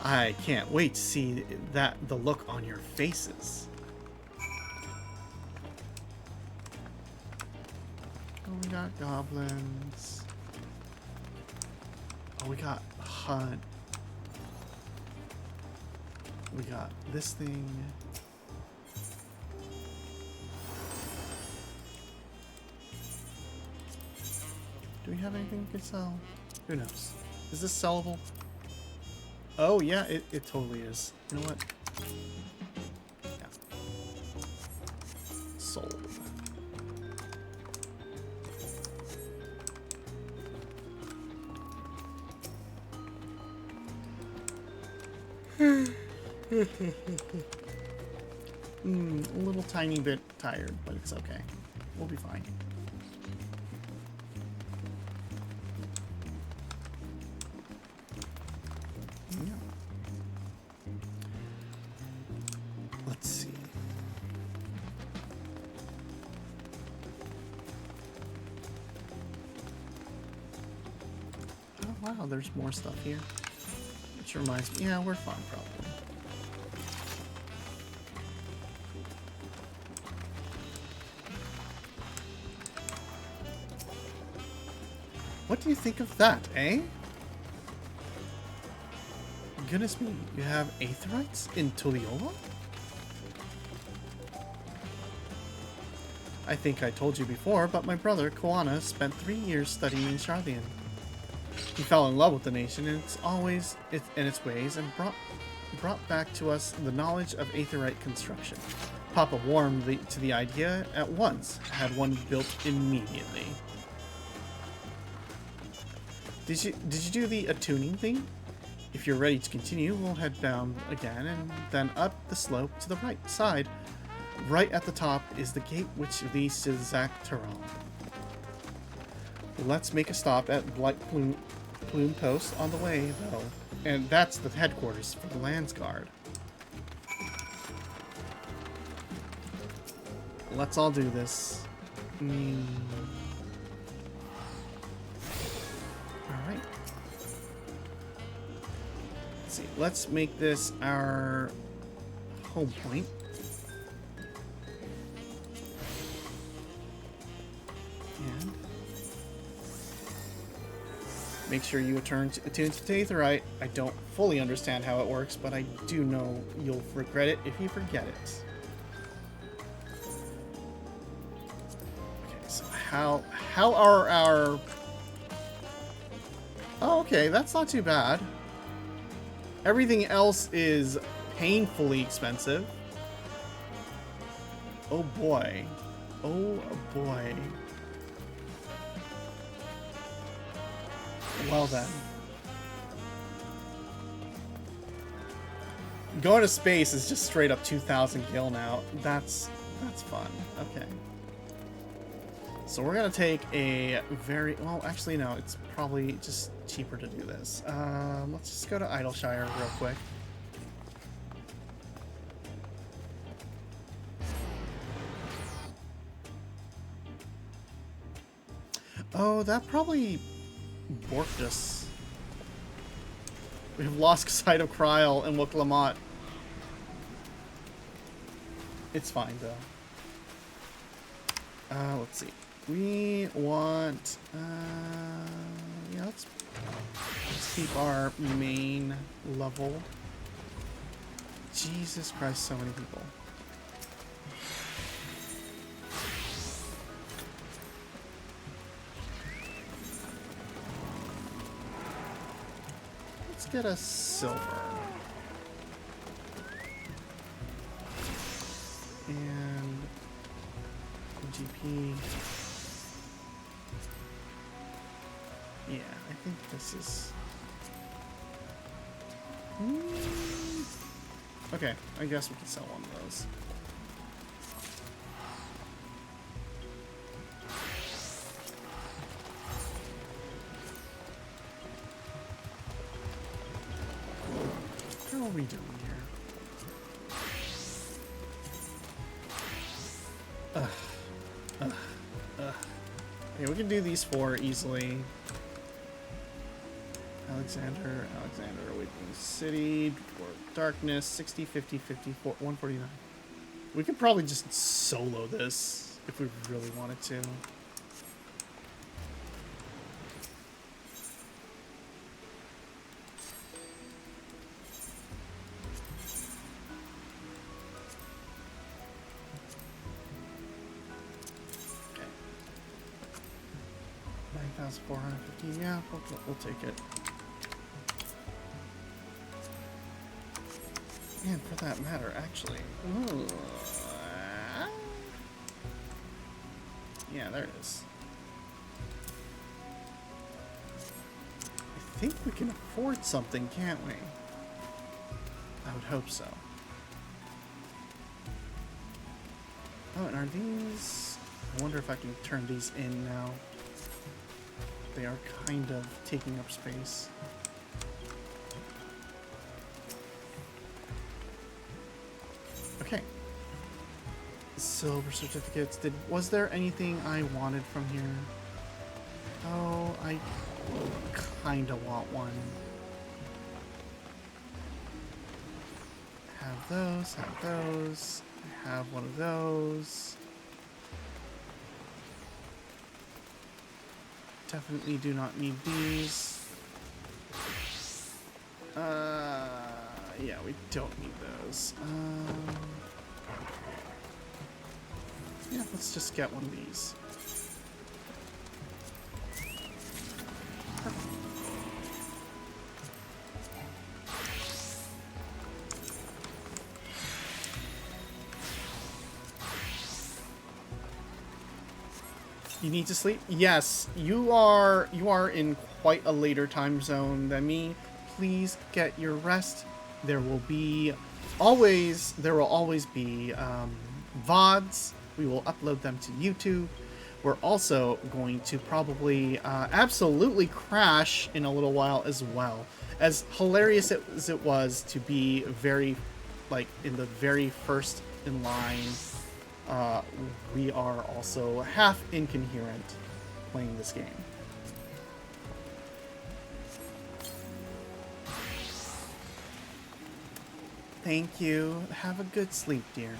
I can't wait to see the look on your faces. Oh, we got goblins. Oh, we got hunt. We got this thing. Do we have anything we can sell? Who knows? Is this sellable? Oh yeah, it totally is. You know what? Yeah. Sold. A little tiny bit tired, but it's okay. We'll be fine. Yeah. Let's see. wow, there's more stuff here. Which reminds me, yeah, we're fine probably. What do you think of that, eh? Goodness me, you have aetherites in Tulliola? I think I told you before, but my brother, Koana, spent 3 years studying Shardian. He fell in love with the nation and its ways and brought back to us the knowledge of aetherite construction. Papa warmed to the idea at once, had one built immediately. Did you do the attuning thing? If you're ready to continue, we'll head down again and then up the slope to the right side. Right at the top is the gate which leads to Zaktaral. Let's make a stop at Blight Plume Post on the way, though. And that's the headquarters for the Landsguard. Let's all do this. Alright. Let's see. Let's make this our home point. And make sure you attune to Aetherite. I don't fully understand how it works, but I do know you'll regret it if you forget it. Okay, so how are our... Oh, okay, that's not too bad. Everything else is painfully expensive. Oh boy. Oh boy. Well then. Going to space is just straight up 2,000 gil now. That's fun. Okay. So we're gonna take a very... Well, actually no, it's probably just cheaper to do this. Let's just go to Idleshire real quick. Oh, that probably borked us. We have lost sight of Kryl and Wuklamot. It's fine though. Let's see. We want, yeah, let's keep our main level. Jesus Christ, so many people. Let's get a silver. And GP. Yeah, I think this is... Okay, I guess we can sell one of those. How are we doing here? Okay, we can do these 4 easily. Alexander, Awakening City, Darkness, 60, 50, 54, 149. We could probably just solo this if we really wanted to. Okay. 9,450, yeah, we'll take it. And for that matter, actually. Ooh. Yeah, there it is. I think we can afford something, can't we? I would hope so. Oh, and are these... I wonder if I can turn these in now. They are kind of taking up space. Okay. Silver certificates. Was there anything I wanted from here? Oh, Kinda want one. Have those, have those. Have one of those. Definitely do not need these. Yeah, we don't need those. Yeah, let's just get one of these. You need to sleep? Yes, you are in quite a later time zone than me. Please get your rest. There will always be VODs. We will upload them to YouTube. We're also going to probably absolutely crash in a little while as well. As hilarious as it was to be in the very first in line, we are also half incoherent playing this game. Thank you. Have a good sleep, dear.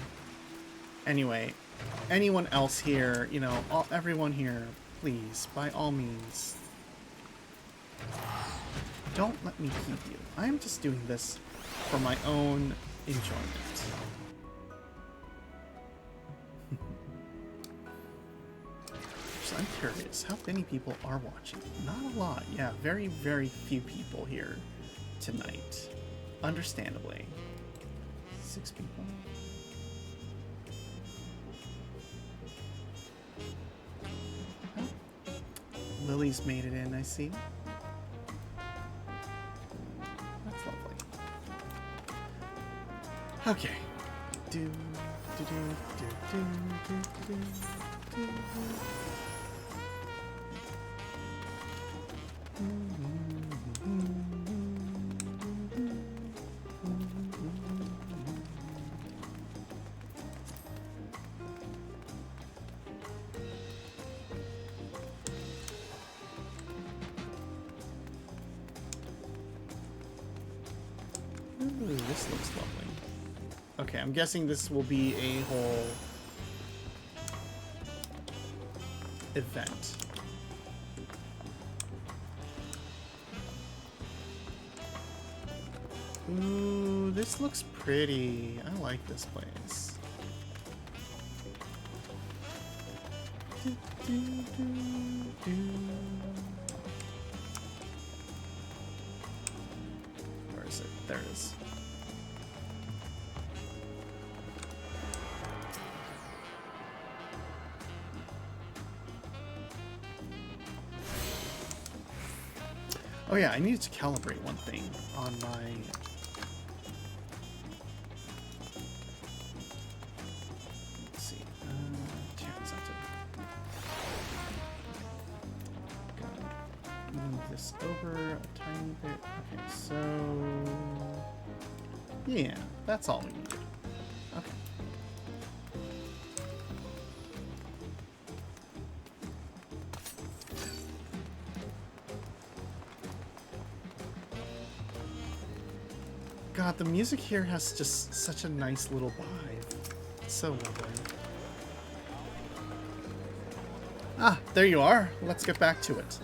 Anyway, anyone else here, you know, everyone here, please, by all means, don't let me keep you. I'm just doing this for my own enjoyment. So I'm curious, how many people are watching? Not a lot. Yeah, very, very few people here tonight. Understandably. 6 people. Oh. Lily's made it in, I see. That's lovely. Okay. Do, do, do, do, do, do, do, do, do. Ooh, this looks lovely. Okay, I'm guessing this will be a whole event. Ooh, this looks pretty. I like this place. Do, do, do, do. Where is it? There it is. Oh yeah, I needed to calibrate one thing on my... Let's see. Gotta move this over a tiny bit. Okay, so... Yeah, that's all we needed. Okay. God, the music here has just such a nice little vibe. It's so lovely. Ah, there you are. Let's get back to it.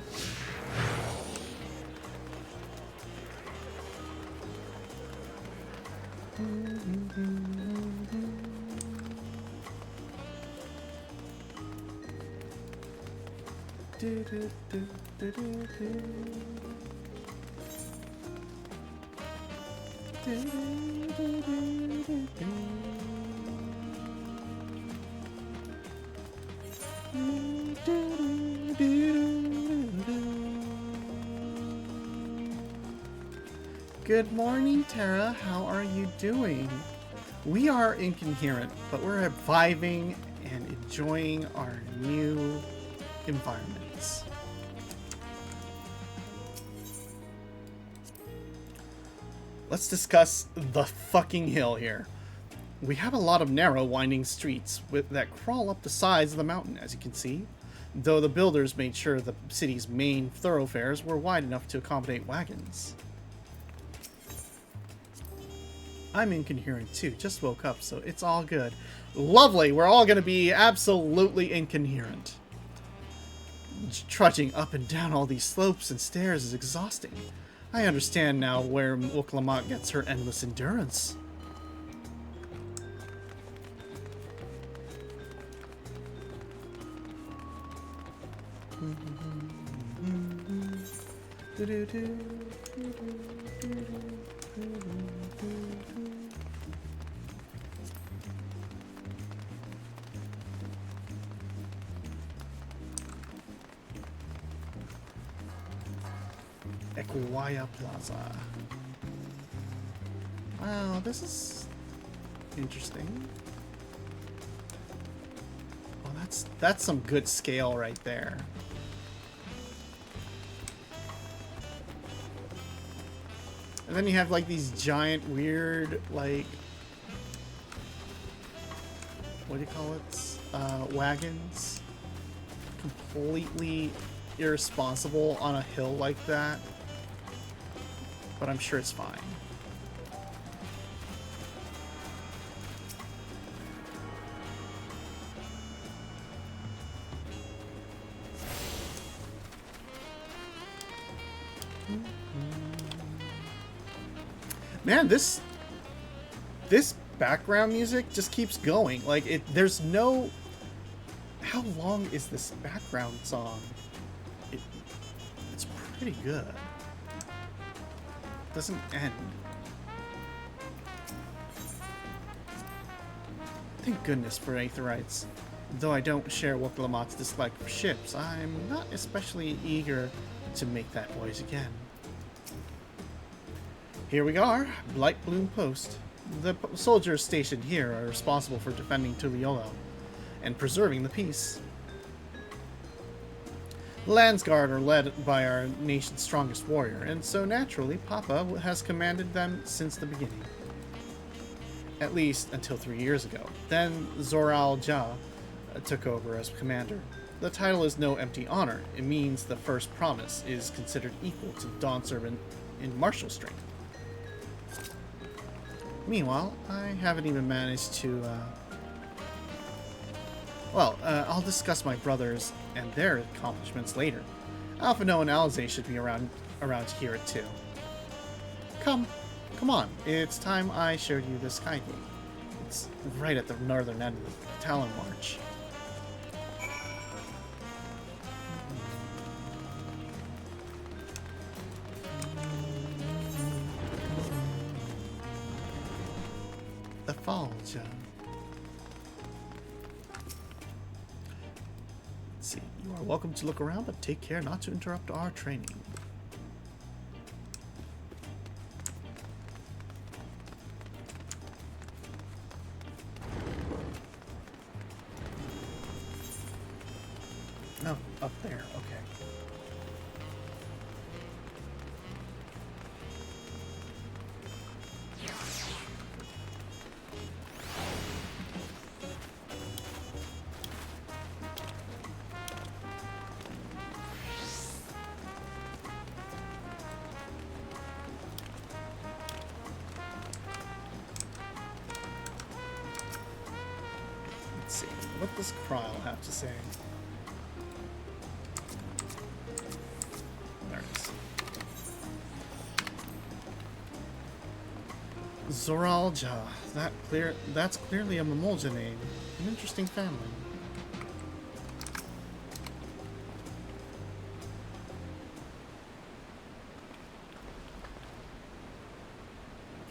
Good morning, Tara. How are you doing? We are incoherent, but we're vibing and enjoying our new environments. Let's discuss the fucking hill here. We have a lot of narrow, winding streets that crawl up the sides of the mountain, as you can see. though the builders made sure the city's main thoroughfares were wide enough to accommodate wagons. I'm incoherent too, just woke up, so it's all good. Lovely, we're all gonna be absolutely incoherent. Trudging up and down all these slopes and stairs is exhausting. I understand now where Ffxiv gets her endless endurance. Equiwaya Plaza. Wow, this is interesting. Oh, that's some good scale right there. And then you have like these giant weird like what do you call it? Wagons. Completely irresponsible on a hill like that. But I'm sure it's fine. Man, this background music just keeps going. Like there's no. How long is this background song? It's pretty good. It doesn't end. Thank goodness for Aetherites. Though I don't share Ffxiv's dislike for ships, I'm not especially eager to make that voyage again. Here we are, Blight Bloom Post. The soldiers stationed here are responsible for defending Tuliyollal and preserving the peace. The Landsguard are led by our nation's strongest warrior, and so naturally Papa has commanded them since the beginning. At least until 3 years ago. Then Zoral Ja took over as commander. The title is no empty honor. It means the first promise is considered equal to Dawn Servant in martial strength. Meanwhile, I haven't even managed to, I'll discuss my brothers and their accomplishments later. Alpha Noah and Alizé should be around to hear it too. Come on, it's time I showed you the Skygate. It's right at the northern end of the Talon March. The fall, John. Let's see. You are welcome to look around, but take care not to interrupt our training. Oh, up there. Okay. Let's see. What does Kryl have to say? There it is. Zoral Ja. That's clearly a Mamolja name. An interesting family.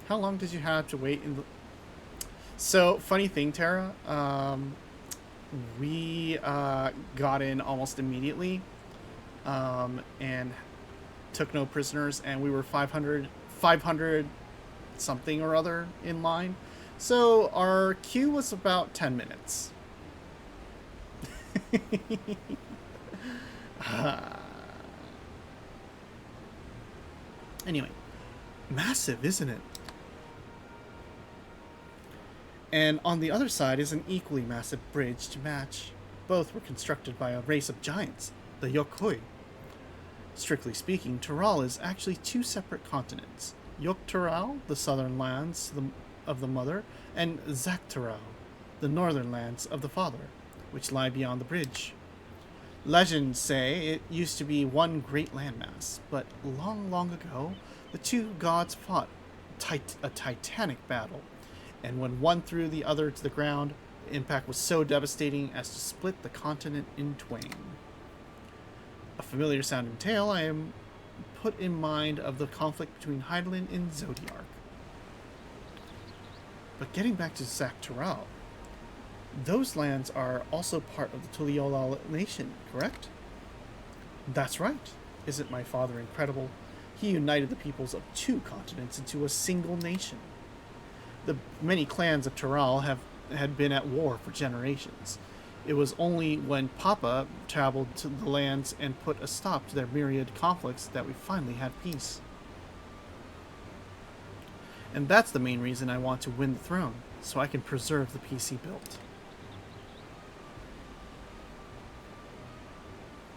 How long did you have to wait in the... So, funny thing, Tara. We got in almost immediately and took no prisoners, and we were 500 something or other in line. So our queue was about 10 minutes. Anyway, massive, isn't it? And on the other side is an equally massive bridge to match. both were constructed by a race of giants, the Yokoi. Strictly speaking, Tural is actually two separate continents. Yok-Tural, the southern lands of the mother, and Zak-Tural, the northern lands of the father, which lie beyond the bridge. Legends say it used to be one great landmass, but long, long ago, the two gods fought a titanic battle, and when one threw the other to the ground, the impact was so devastating as to split the continent in twain. A familiar sounding tale I am put in mind of the conflict between Hydaelyn and Zodiark. But getting back to Zak-Tural, those lands are also part of the Tuliyollal nation, correct? That's right. Isn't my father incredible? He united the peoples of two continents into a single nation. The many clans of Tural had been at war for generations. It was only when Papa traveled to the lands and put a stop to their myriad conflicts that we finally had peace. And that's the main reason I want to win the throne, so I can preserve the peace he built.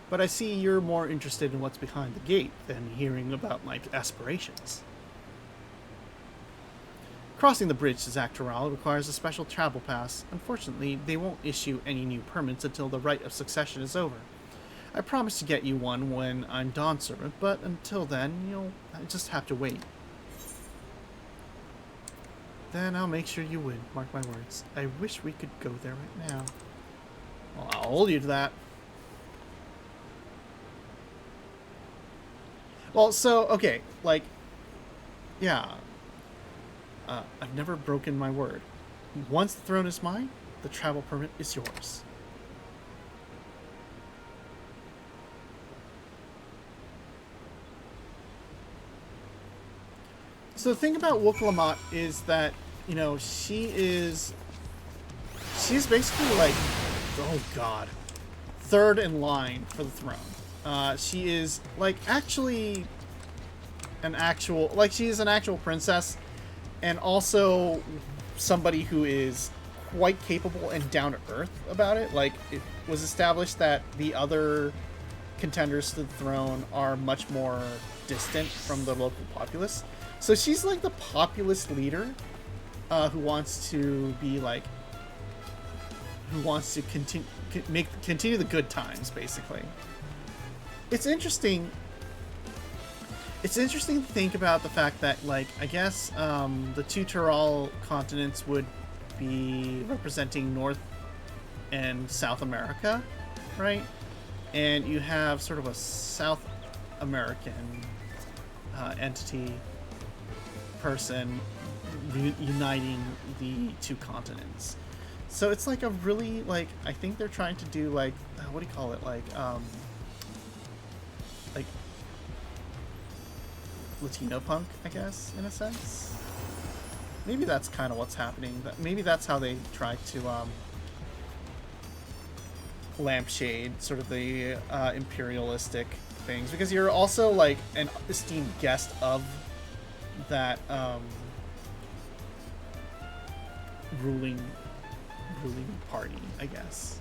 But I see you're more interested in what's behind the gate than hearing about my aspirations. Crossing the bridge to Zak-Tural requires a special travel pass. Unfortunately, they won't issue any new permits until the rite of succession is over. I promise to get you one when I'm Dawn Servant, but until then, you'll just have to wait. Then I'll make sure you win, mark my words. I wish we could go there right now. Well, I'll hold you to that. Well, so, okay, like, yeah. I've never broken my word. Once the throne is mine, the travel permit is yours. So the thing about Woklamat is that, you know, she's basically like, oh god, third in line for the throne. She is like actually she is an actual princess, and also somebody who is quite capable and down to earth about it. Like, it was established that the other contenders to the throne are much more distant from the local populace. So she's like the populist leader who wants to be like, who wants to continue the good times, basically. It's interesting. It's interesting to think about the fact that, like, I guess the two Tural continents would be representing North and South America, right? And you have sort of a South American entity person uniting the two continents. So it's like a really, like, I think they're trying to do, like, what do you call it? Like Latino punk, I guess, in a sense. Maybe that's kind of what's happening. Maybe that's how they try to lampshade sort of the imperialistic things, because you're also like an esteemed guest of that ruling party, I guess.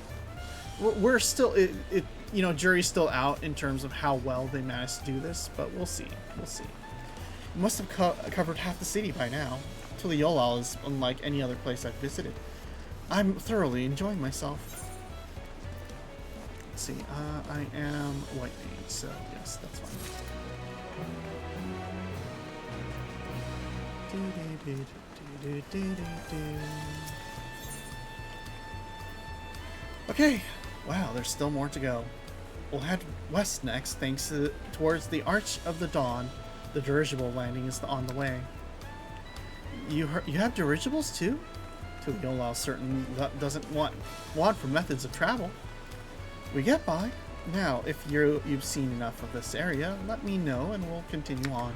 We're still you know, jury's still out in terms of how well they managed to do this, but we'll see. We'll see. We must have covered half the city by now. Tuliyollal is unlike any other place I've visited. I'm thoroughly enjoying myself. Let's see. I am white mage, so yes, that's fine. Okay. Wow, there's still more to go. We'll head west next, thanks towards the Arch of the Dawn. The dirigible landing is on the way. You have dirigibles too? Tuliyollal certain doesn't want for methods of travel. We get by. Now, if you've seen enough of this area, let me know and we'll continue on.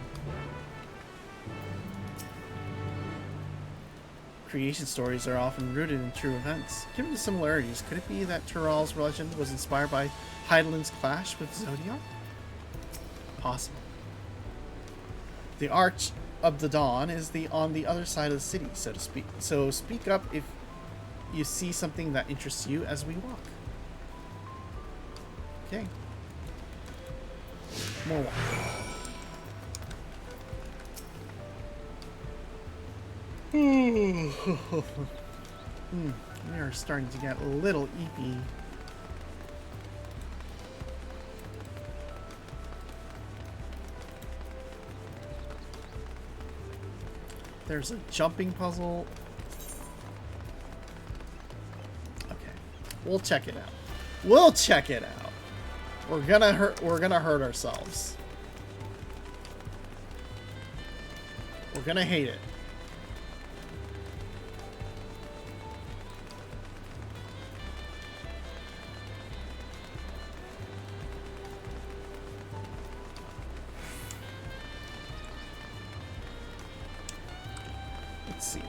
Creation stories are often rooted in true events. Given the similarities, could it be that Tural's legend was inspired by Hydaelyn's clash with Zodiark? Possible. The Arch of the Dawn is on the other side of the city, so to speak. So speak up if you see something that interests you as we walk. Okay. More water. We are starting to get a little eepy. There's a jumping puzzle. Okay. We'll check it out. We'll check it out. We're gonna hurt ourselves. We're gonna hate it. Let's see.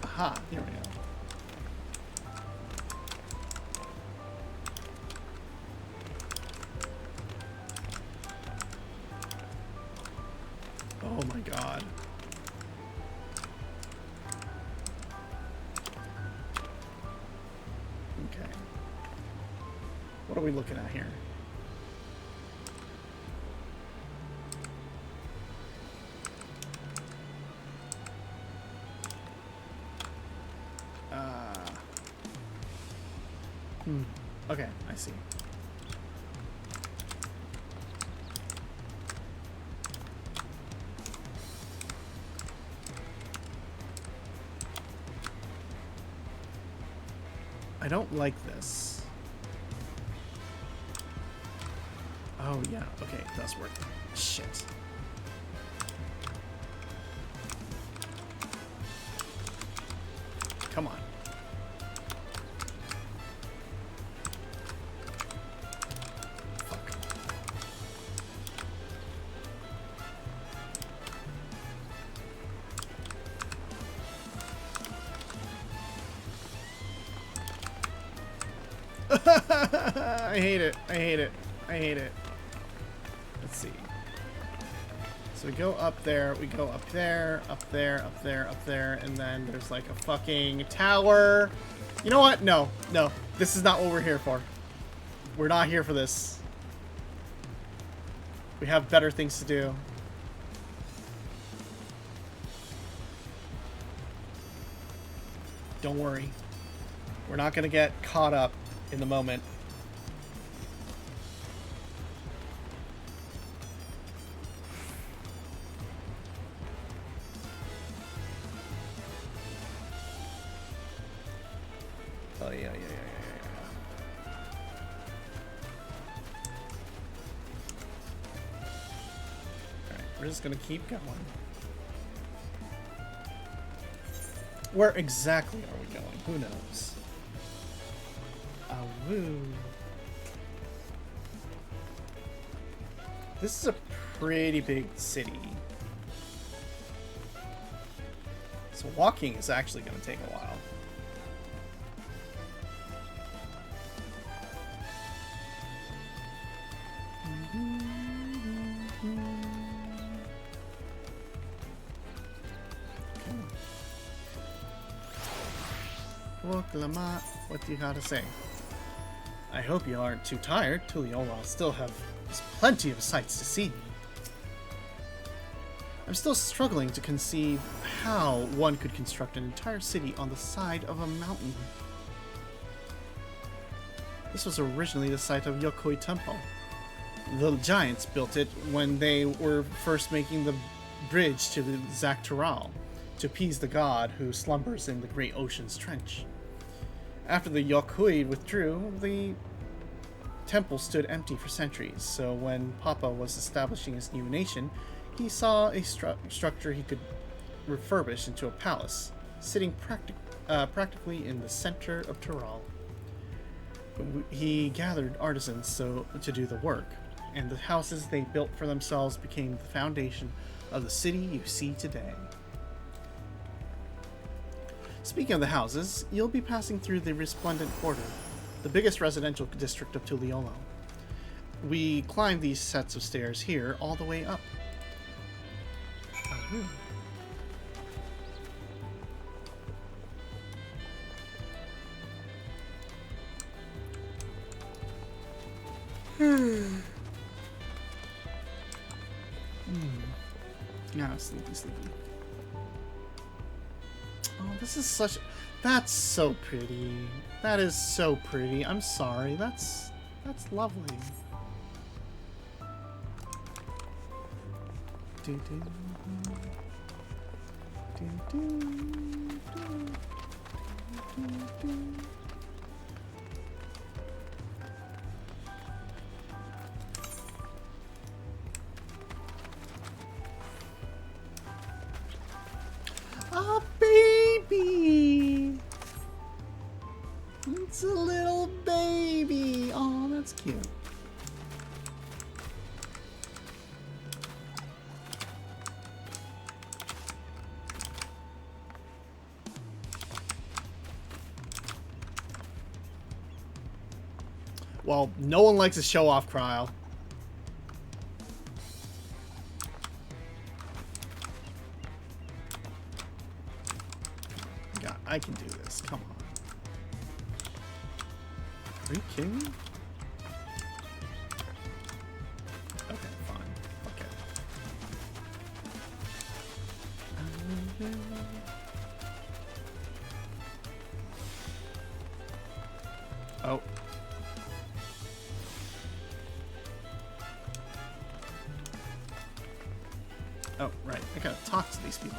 Aha, here we go. Oh my god. Okay. What are we looking at here? Okay, I see. I don't like this. Oh, yeah. Okay, it does work. Shit. Come on. I hate it. I hate it. I hate it. Let's see. So we go up there, we go up there, up there, up there, up there, and then there's like a fucking tower. You know what? No, no. This is not what we're here for. We're not here for this. We have better things to do. Don't worry. We're not going to get caught up in the moment. Oh, yeah. Alright, we're just going to keep going. Where exactly are we going? Who knows? Woo. This is a pretty big city. So walking is actually going to take a while. Look, Lamont, what do you got to say? I hope you aren't too tired. Tulliola still has plenty of sights to see. I'm still struggling to conceive how one could construct an entire city on the side of a mountain. This was originally the site of Yokoi Temple. The giants built it when they were first making the bridge to the Zaktaral to appease the god who slumbers in the great ocean's trench. After the Yokoi withdrew, the temple stood empty for centuries, so when Papa was establishing his new nation, he saw a structure he could refurbish into a palace, sitting practically in the center of Tyrol. He gathered artisans to do the work, and the houses they built for themselves became the foundation of the city you see today. Speaking of the houses, you'll be passing through the Resplendent Quarter, the biggest residential district of Tulliola. We climb these sets of stairs here all the way up. Yeah, sleepy, sleepy. Oh, this is such... That's so pretty. That is so pretty. I'm sorry. That's lovely. Do, do, do, do, do, do, do. A baby! It's a little baby. Oh, that's cute. Well, no one likes a show-off Cryle. God, I can do this. Come on. Are you kidding me? Okay, fine. Okay. Oh. Oh, right. I gotta talk to these people.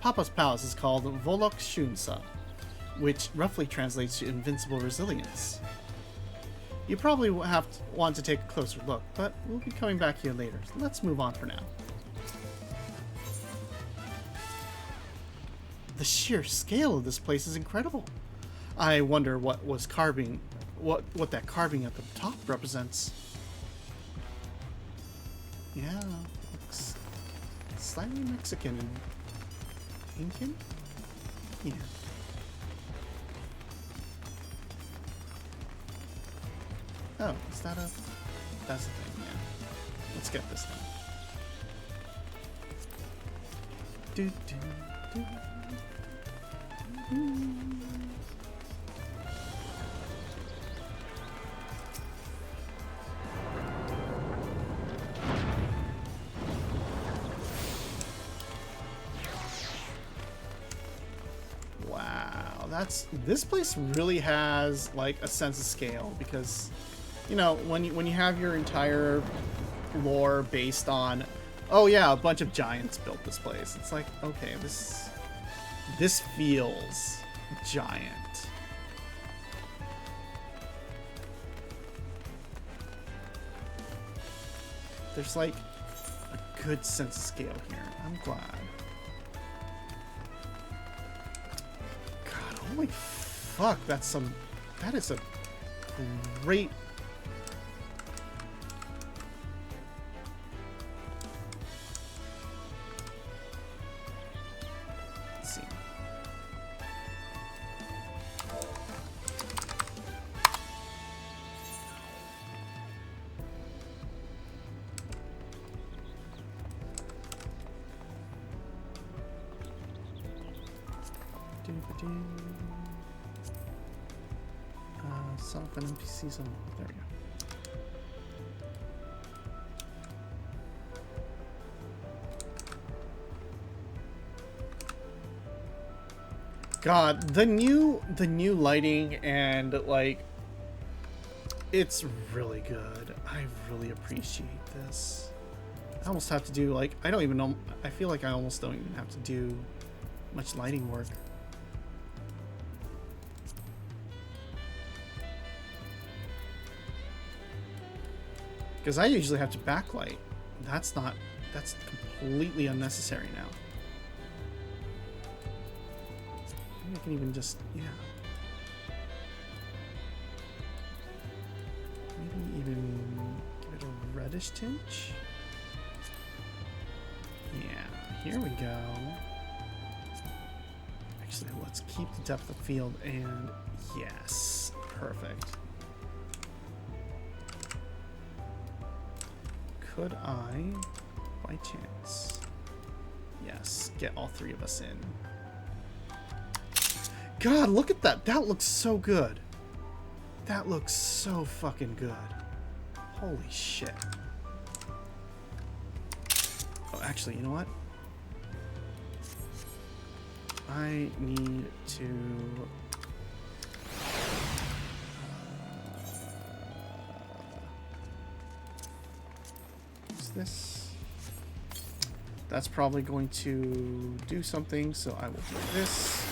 Papa's palace is called Volok Shunsa, which roughly translates to invincible resilience. You probably want to take a closer look, but we'll be coming back here later. So let's move on for now. The sheer scale of this place is incredible. I wonder what was carving, what that carving at the top represents. Yeah, looks slightly Mexican and Incan? Yeah. Oh, is that a... That's the thing, yeah. Let's get this thing. Do, do, do, do. This place really has like a sense of scale, because you know when you have your entire lore based on, oh yeah, a bunch of giants built this place, it's like, okay, this feels giant. There's like a good sense of scale here. I'm glad. Holy fuck, that is a great... Let's see. Set up an NPC zone. There we go. God, the new lighting and like, it's really good. I really appreciate this. I almost have to do like, I don't even know. I feel like I almost don't even have to do much lighting work. Because I usually have to backlight. That's completely unnecessary now. Maybe I can even just, yeah. Maybe even give it a reddish tinge. Yeah, here we go. Actually, let's keep the depth of field, and yes, perfect. Could I, by chance, yes, get all three of us in? God, look at that. That looks so good. That looks so fucking good. Holy shit. Oh, actually, you know what? I need to... what's this? That's probably going to do something, so I will do this.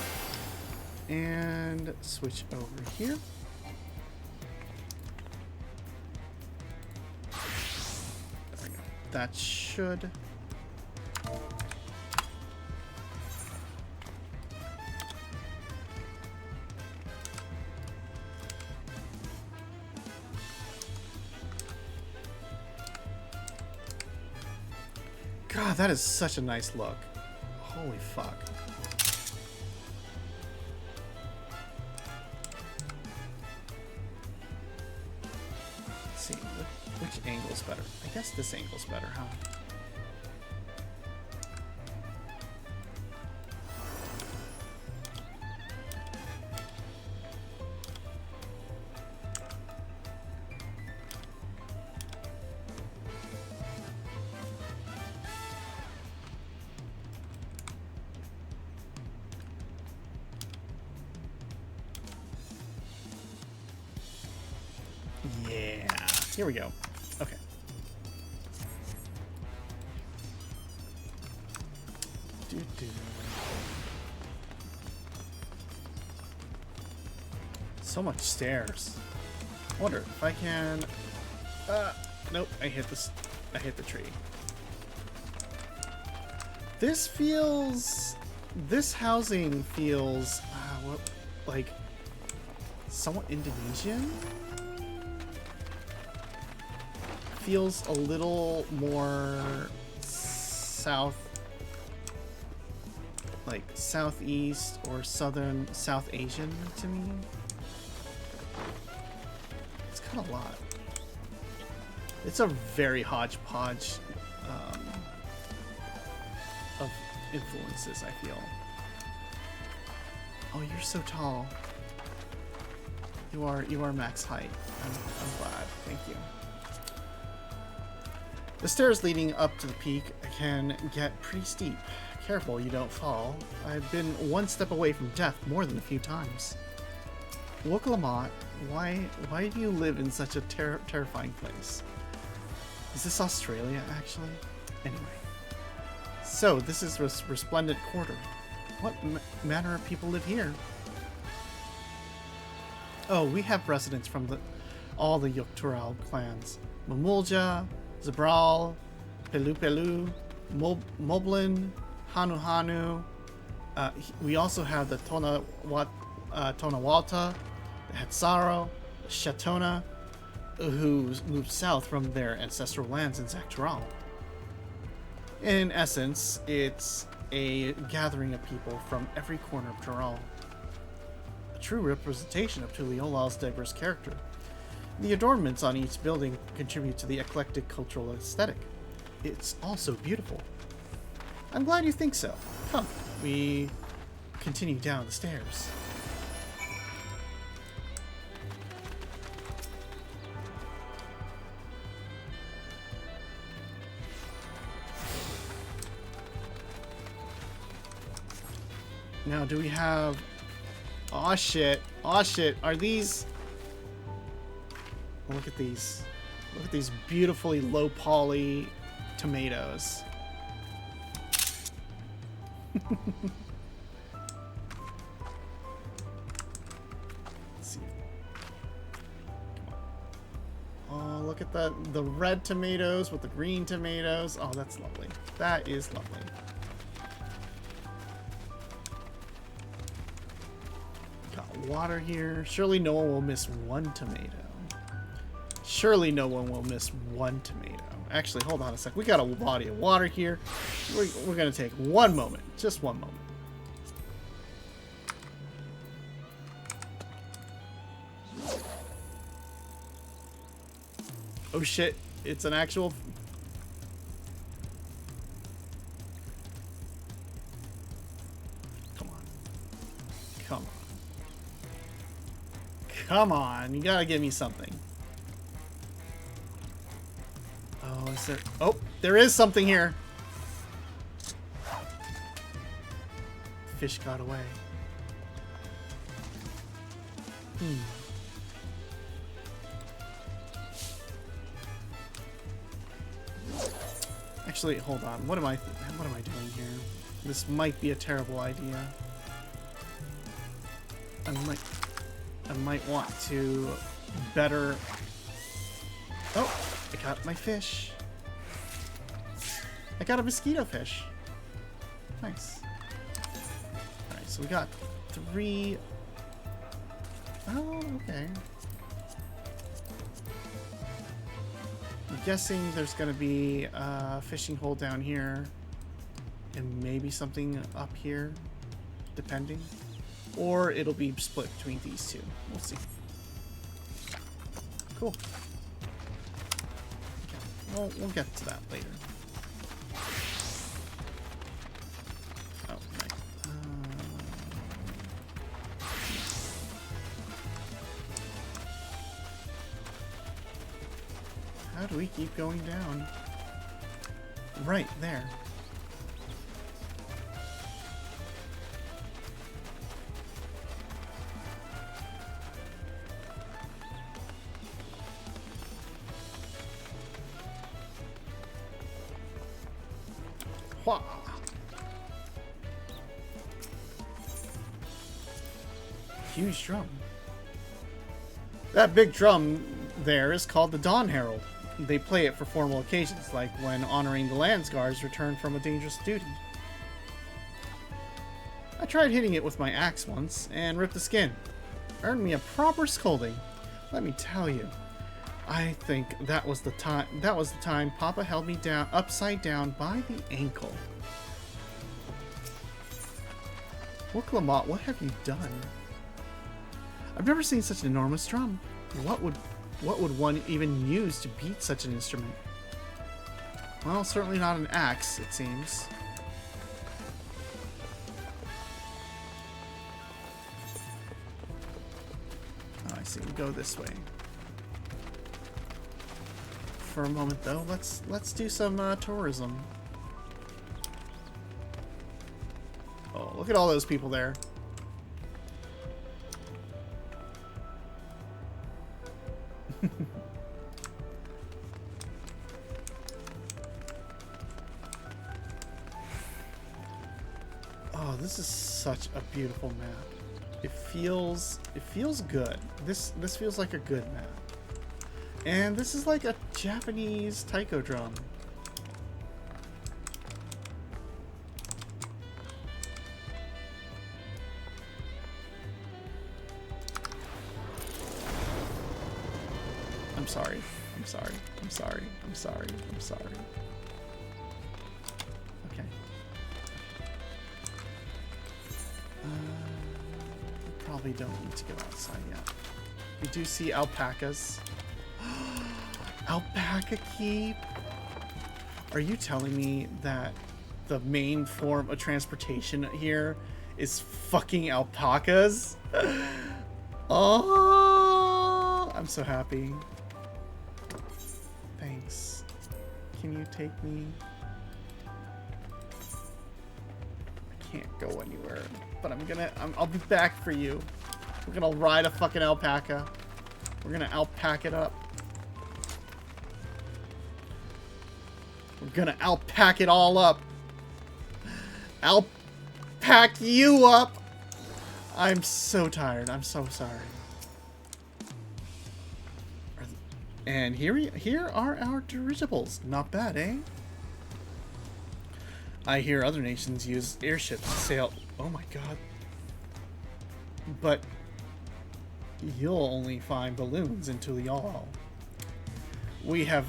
And switch over here. There we go. That should... God, that is such a nice look. Holy fuck. Let's see, which angle's better? I guess this angle's better, huh? Yeah, here we go. Okay. So much stairs. I wonder if I can... nope, I hit this. I hit the tree. This feels... This housing feels... what, like... somewhat Indonesian? Feels a little more south, like southeast or southern South Asian to me. It's kind of a lot. It's a very hodgepodge of influences, I feel. Oh, you're so tall. You are max height. I'm glad. Thank you. The stairs leading up to the peak can get pretty steep. Careful you don't fall. I've been one step away from death more than a few times. Look, Lamont, why do you live in such a terrifying place? Is this Australia, actually? Anyway. So, this is Resplendent Quarter. What manner of people live here? Oh, we have residents from all the Yuktural clans. Mamulja, Zabral, Pelu, Moblin, Hanu. We also have the Tonawata, the Hatsaro, the Shatona, who moved south from their ancestral lands in Zaktural. In essence, it's a gathering of people from every corner of Tural. A true representation of Tuliola's diverse character. The adornments on each building contribute to the eclectic cultural aesthetic. It's also beautiful. I'm glad you think so. Come, we continue down the stairs. Now, do we have... Aw, shit. Aw, shit. Are these... Look at these. Look at these beautifully low poly tomatoes. Let's see. Oh, look at the red tomatoes with the green tomatoes. Oh, that's lovely. That is lovely. Got water here. Surely no one will miss one tomato. Surely no one will miss one tomato. Actually, hold on a sec. We got a body of water here. We're going to take one moment. Just one moment. Oh shit. It's an actual... Come on. Come on. Come on, you gotta give me something. Oh, is there... Oh, there is something here. Fish got away. Actually, hold on. What am I doing here? This might be a terrible idea. I might want to better... Oh, I got my fish. I got a mosquito fish. Nice. Alright, so we got 3... Oh, okay. I'm guessing there's going to be a fishing hole down here. And maybe something up here. Depending. Or it'll be split between these two. We'll see. Cool. Okay. Well, we'll get to that later. Oh, right. How do we keep going down? Right there. Wah. Huge drum. That big drum there is called the Dawn Herald. They play it for formal occasions, like when honoring the Landsguards return from a dangerous duty. I tried hitting it with my axe once and ripped the skin. Earned me a proper scolding. Let me tell you. I think that was the time Papa held me down upside down by the ankle. Worklamat, what have you done? I've never seen such an enormous drum. What would one even use to beat such an instrument? Well, certainly not an axe, it seems. Oh, I see. We go this way. For a moment, though, let's do some tourism. Oh, look at all those people there. Oh, this is such a beautiful map. It feels good. This feels like a good map. And this is like a Japanese taiko drum. I'm sorry. I'm sorry. I'm sorry. I'm sorry. I'm sorry. Okay. Probably don't need to go outside yet. We do see alpacas. Alpaca keep? Are you telling me that the main form of transportation here is fucking alpacas? Oh, I'm so happy. Thanks. Can you take me? I can't go anywhere, but I'll be back for you. We're gonna ride a fucking alpaca. We're gonna alpaca it up. We're gonna alpaca it all up. Alpaca you up. I'm so tired. I'm so sorry. And here are our dirigibles. Not bad, eh? I hear other nations use airships to sail. Oh my god. But you'll only find balloons in Tulial. We have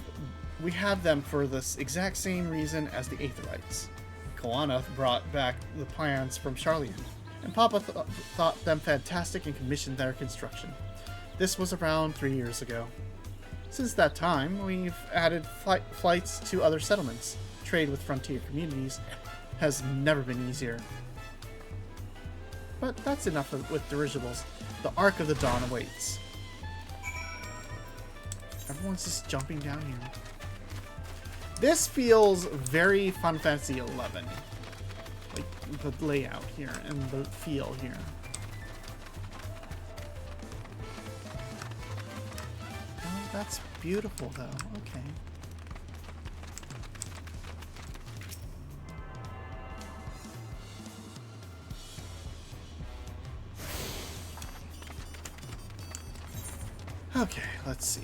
them for this exact same reason as the Aetherites. Koanath brought back the plans from Charlian, and Papa thought them fantastic and commissioned their construction. This was around 3 years ago. Since that time, we've added flights to other settlements. Trade with frontier communities has never been easier. But that's enough with dirigibles. The Ark of the Dawn awaits. Everyone's just jumping down here. This feels very Final Fantasy 11. Like the layout here and the feel here. Oh, that's beautiful though. Okay. Okay, let's see.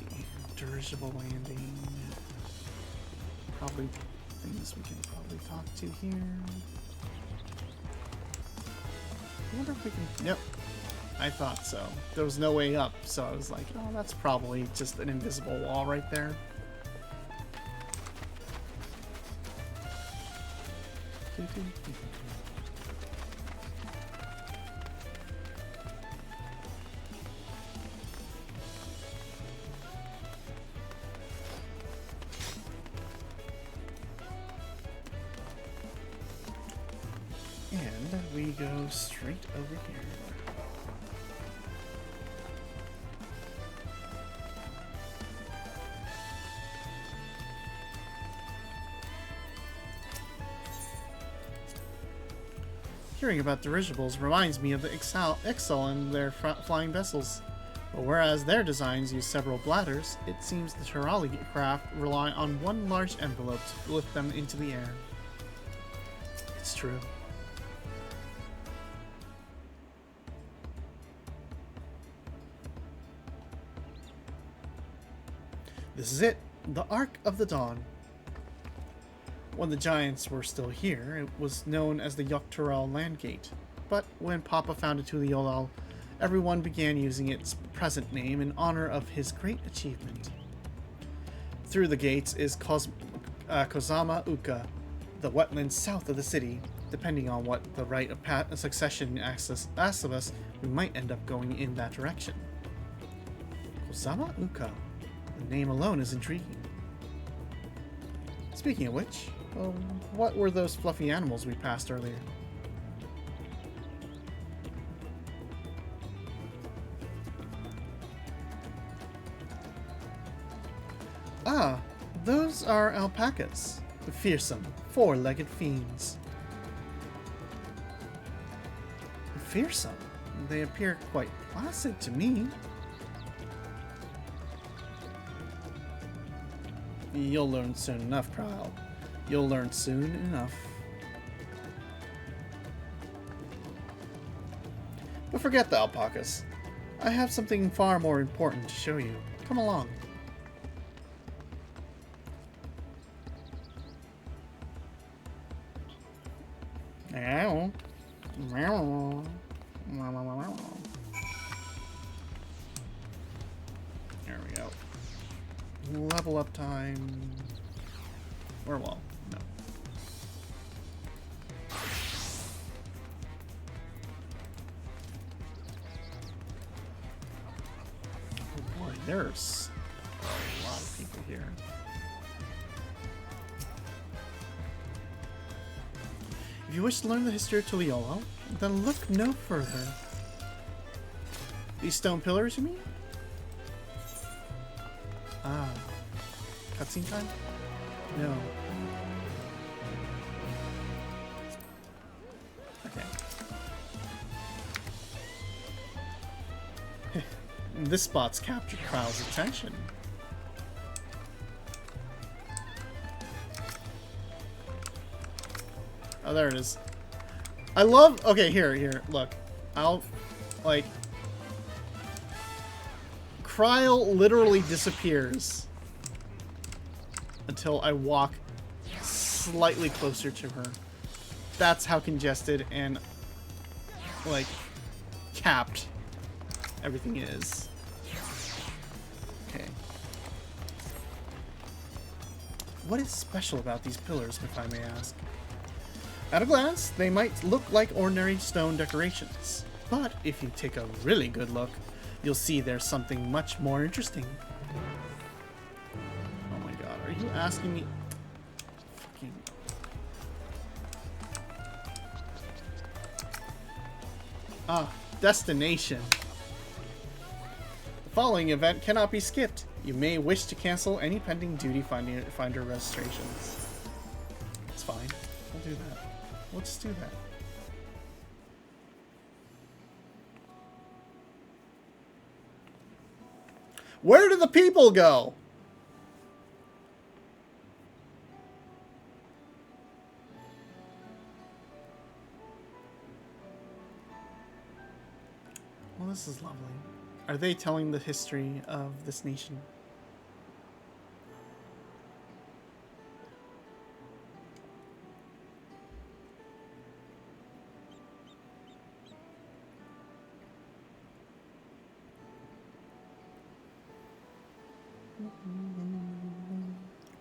Dirigible landing. Probably things we can probably talk to here. I wonder if we can... Yep. I thought so. There was no way up, so I was like, oh, that's probably just an invisible wall right there. And we go straight over here. Hearing about dirigibles reminds me of the Ixal and their flying vessels. But whereas their designs use several bladders, it seems the Turali craft rely on one large envelope to lift them into the air. It's true. This is it, the Ark of the Dawn. When the Giants were still here, it was known as the Yogg-Turall Landgate. But when Papa founded Tuliyollal, everyone began using its present name in honor of his great achievement. Through the gates is Kozama Uka, the wetlands south of the city. Depending on what the right of succession asks of us, we might end up going in that direction. Kozama Uka. The name alone is intriguing. Speaking of which, what were those fluffy animals we passed earlier? Ah, those are alpacas. The fearsome, four-legged fiends. Fearsome? They appear quite placid to me. You'll learn soon enough, Kyle. You'll learn soon enough. But forget the alpacas. I have something far more important to show you. Come along. Ow. There we go. Level up time. Or well, no. Oh boy, there's a lot of people here. If you wish to learn the history of Tuliyollal, then look no further. These stone pillars, you mean? Ah. Cutscene time? No. Okay. This spot's captured Kyle's attention. Oh, there it is. I love... Okay, here, look. I'll... Like... Kryle literally disappears until I walk slightly closer to her. That's how congested and, like, capped everything is. Okay. What is special about these pillars, if I may ask? At a glance, they might look like ordinary stone decorations, but if you take a really good look, you'll see there's something much more interesting. Oh my god, are you asking me? Fucking... Ah, destination. The following event cannot be skipped. You may wish to cancel any pending duty finder registrations. It's fine. We'll do that. We'll just do that. Where do the people go? Well, this is lovely. Are they telling the history of this nation?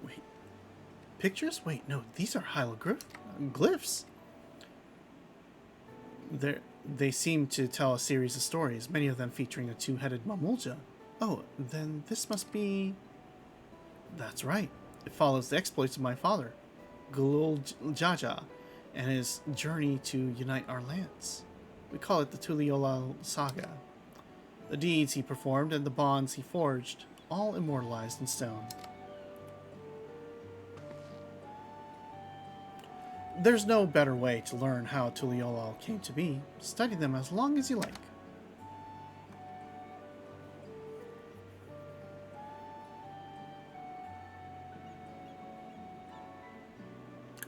Wait. Pictures? Wait, no, these are hieroglyphs. They seem to tell a series of stories, many of them featuring a two-headed Mamulja. Oh, then this must be... That's right. It follows the exploits of my father, Gulul Jaja, and his journey to unite our lands. We call it the Tuliyollal Saga. The deeds he performed and the bonds he forged, all immortalized in stone. There's no better way to learn how Tuliyollal came to be. Study them as long as you like.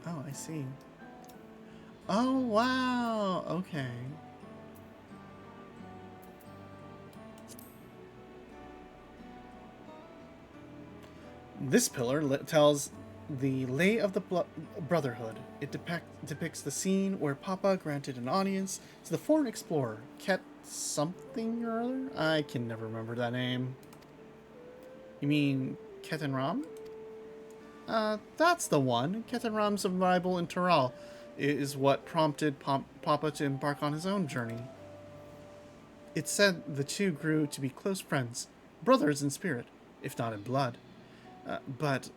Oh, I see. Oh, wow. Okay. This pillar tells the Lay of the Brotherhood. It depicts the scene where Papa granted an audience to the foreign explorer, Ket something or other? I can never remember that name. You mean Ketenram? That's the one. Ketenram's arrival in Tural is what prompted Papa to embark on his own journey. It's said the two grew to be close friends, brothers in spirit, if not in blood. But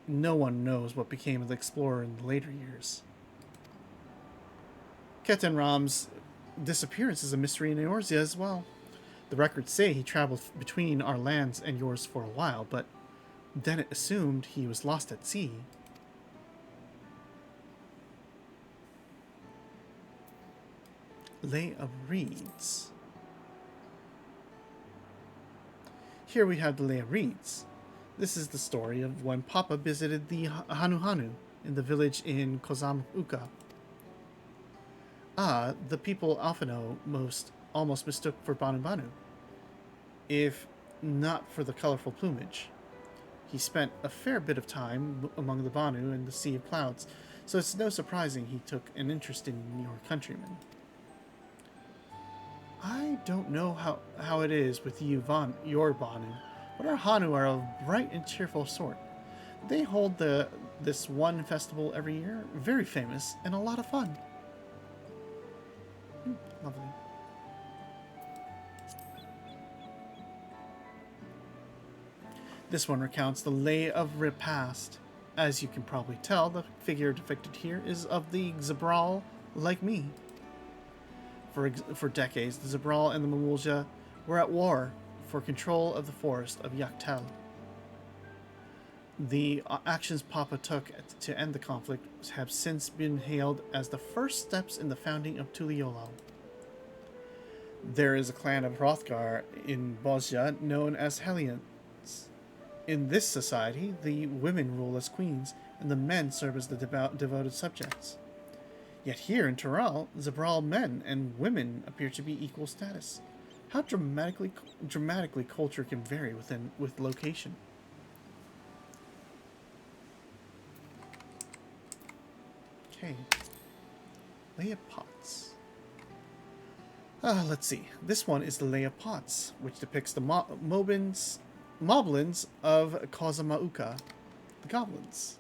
no one knows what became of the explorer in the later years. Ketenram's disappearance is a mystery in Eorzea as well. The records say he traveled between our lands and yours for a while, but then it assumed he was lost at sea. Lay of Reeds. Here we have the Lay of Reeds. This is the story of when Papa visited the Hanuhanu in the village in Kozamukha. The people Alphino almost mistook for Banu, if not for the colorful plumage. He spent a fair bit of time among the Banu in the Sea of Clouds, so it's no surprising he took an interest in your countrymen. I don't know how it is with your Banu, but our Hanu are of bright and cheerful sort. They hold this one festival every year, very famous and a lot of fun. Lovely. This one recounts the Lay of Repast. As you can probably tell, the figure depicted here is of the Zabral like me. For decades, the Zabral and the Mamulja were at war for control of the forest of Yaktel. The actions Papa took to end the conflict have since been hailed as the first steps in the founding of Tuliyollal. There is a clan of Hrothgar in Bosnia known as Hellions. In this society, the women rule as queens, and the men serve as the devoted subjects. Yet here in Tural, Zabral men and women appear to be equal status. How dramatically culture can vary with location. Okay. Lay of Pots. Let's see. This one is the Lay of Pots, which depicts the moblins of Kozamukha, the goblins.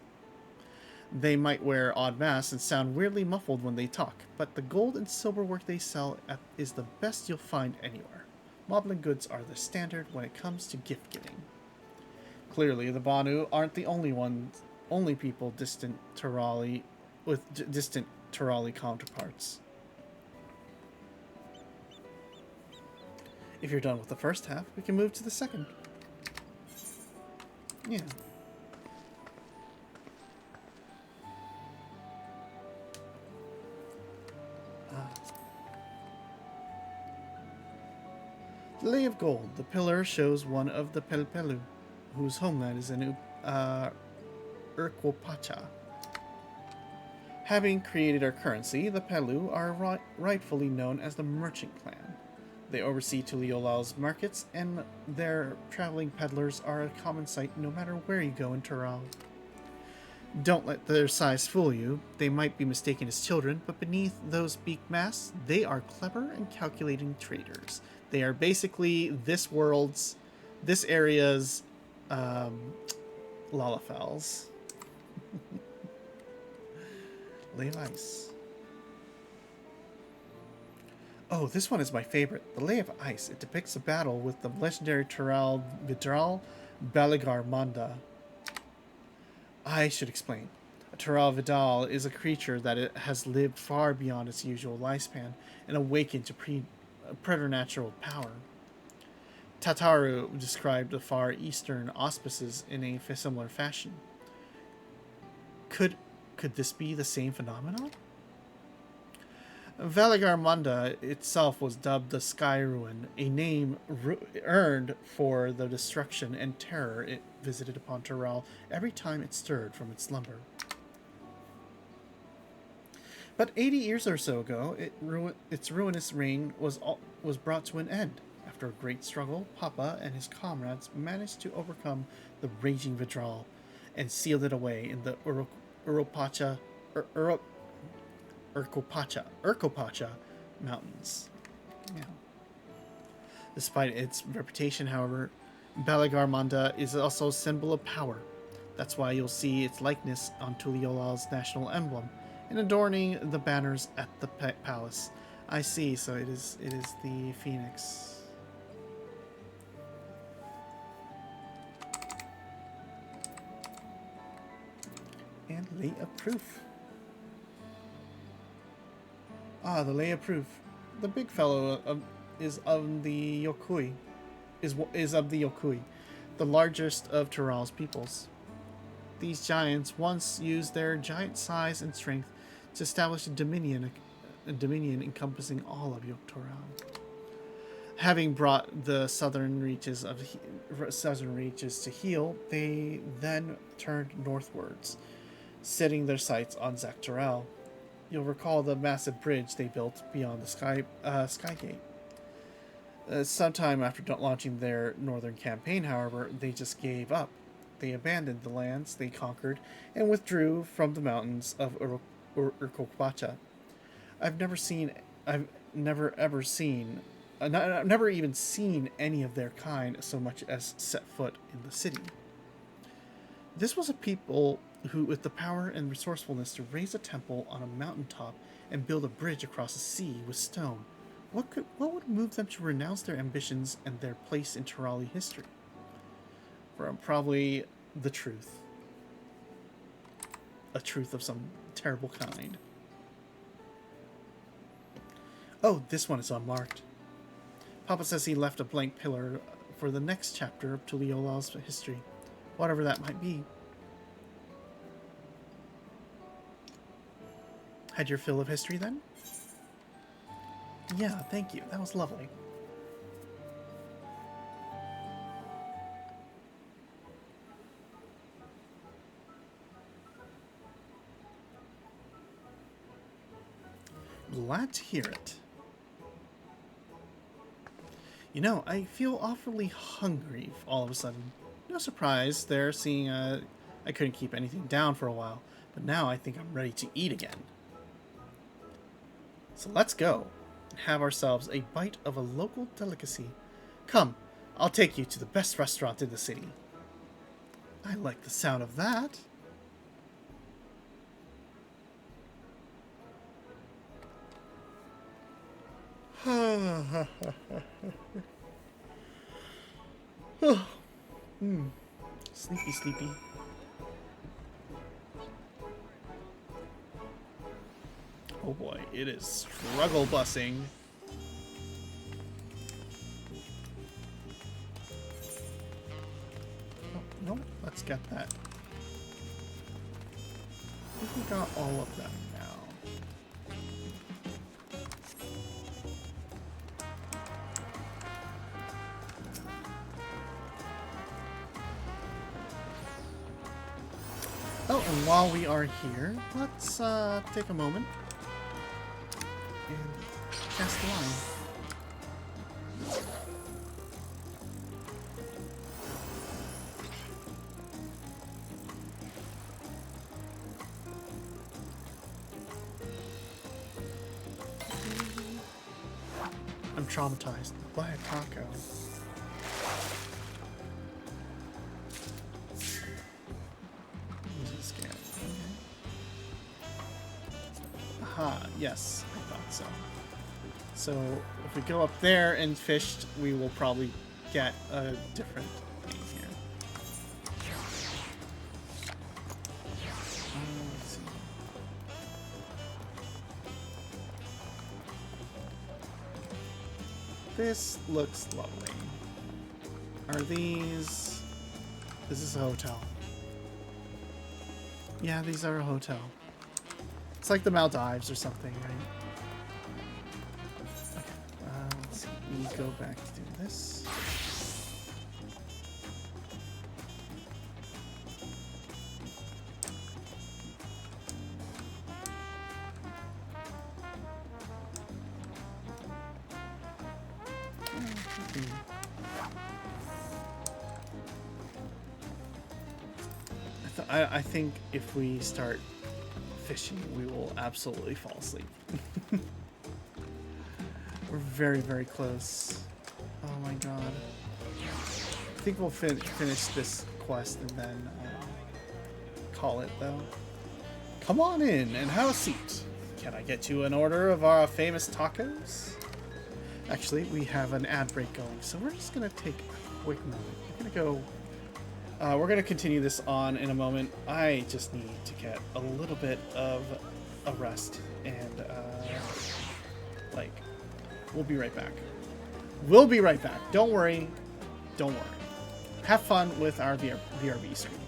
They might wear odd masks and sound weirdly muffled when they talk, but the gold and silver work they sell is the best you'll find anywhere. Moblin goods are the standard when it comes to gift giving. Clearly, the Banu aren't the only people with distant Turali counterparts. If you're done with the first half, we can move to the second. Yeah. The Lay of Gold. The pillar shows one of the Pelpelu, whose homeland is in Urquapacha. Having created our currency, the Pelu are rightfully known as the Merchant Clan. They oversee Tuliolao's markets, and their traveling peddlers are a common sight no matter where you go in Tural. Don't let their size fool you. They might be mistaken as children, but beneath those beaked masks, they are clever and calculating traders. They are basically this area's Lalafels. Lay of Ice. Oh, this one is my favorite. The Lay of Ice. It depicts a battle with the legendary Tural Vidral Baligar Manda. I should explain. A Tural Vidal is a creature that it has lived far beyond its usual lifespan and awakened to preternatural power. Tataru described the Far Eastern auspices in a similar fashion. Could this be the same phenomenon? Valigar Manda itself was dubbed the Sky Ruin, a name earned for the destruction and terror it visited upon Tural every time it stirred from its slumber. But 80 years or so ago, its ruinous reign was brought to an end. After a great struggle, Papa and his comrades managed to overcome the raging Vidral and sealed it away in the Urquapacha mountains. Yeah. Despite its reputation, however, Baligar Manda is also a symbol of power. That's why you'll see its likeness on Tuliolao's national emblem and adorning the banners at the palace. I see, so it is the phoenix. And Lay of Proof. Ah, the Lay of Proof. The big fellow is of the Yokui. Is of the Yokui, the largest of Tural's peoples. These giants once used their giant size and strength to establish a dominion encompassing all of Yoktural. Having brought the southern reaches to heel, they then turned northwards, setting their sights on Zaktural. You'll recall the massive bridge they built beyond the Skygate. Sometime after launching their northern campaign, however, they just gave up. They abandoned the lands they conquered and withdrew from the mountains of Urquapacha. I've never even seen any of their kind so much as set foot in the city. This was a people who, with the power and resourcefulness to raise a temple on a mountaintop and build a bridge across a sea with stone, what would move them to renounce their ambitions and their place in Turali history? Probably the truth. A truth of some terrible kind. Oh, this one is unmarked. Papa says he left a blank pillar for the next chapter of Tuliolao's history, whatever that might be. Had your fill of history then? Yeah, thank you. That was lovely. Glad to hear it. You know, I feel awfully hungry all of a sudden. No surprise there, seeing I couldn't keep anything down for a while, but now I think I'm ready to eat again. So let's go and have ourselves a bite of a local delicacy. Come, I'll take you to the best restaurant in the city. I like the sound of that. Sleepy, sleepy. Oh boy, it is struggle busing. Oh, no, Let's get that. I think we got all of them now. Oh, and while we are here, let's take a moment and cast the line. I'm traumatized by a taco. Use a scan. Okay. Aha, yes, I thought so. So if we go up there and fished, we will probably get a different thing here. Let's see. This looks lovely. Are these... This is a hotel. Yeah, these are a hotel. It's like the Maldives or something, right? Okay, let's see. We go back to do this. I think if we start fishing, we will absolutely fall asleep. We're very, very close. Oh my god. I think we'll finish this quest and then call it, though. Come on in and have a seat. Can I get you an order of our famous tacos? Actually, we have an ad break going, so we're just going to take a quick moment. We're going to go... we're going to continue this on in a moment. I just need to get a little bit of a rest. And, like, we'll be right back. We'll be right back. Don't worry. Don't worry. Have fun with our VRB stream.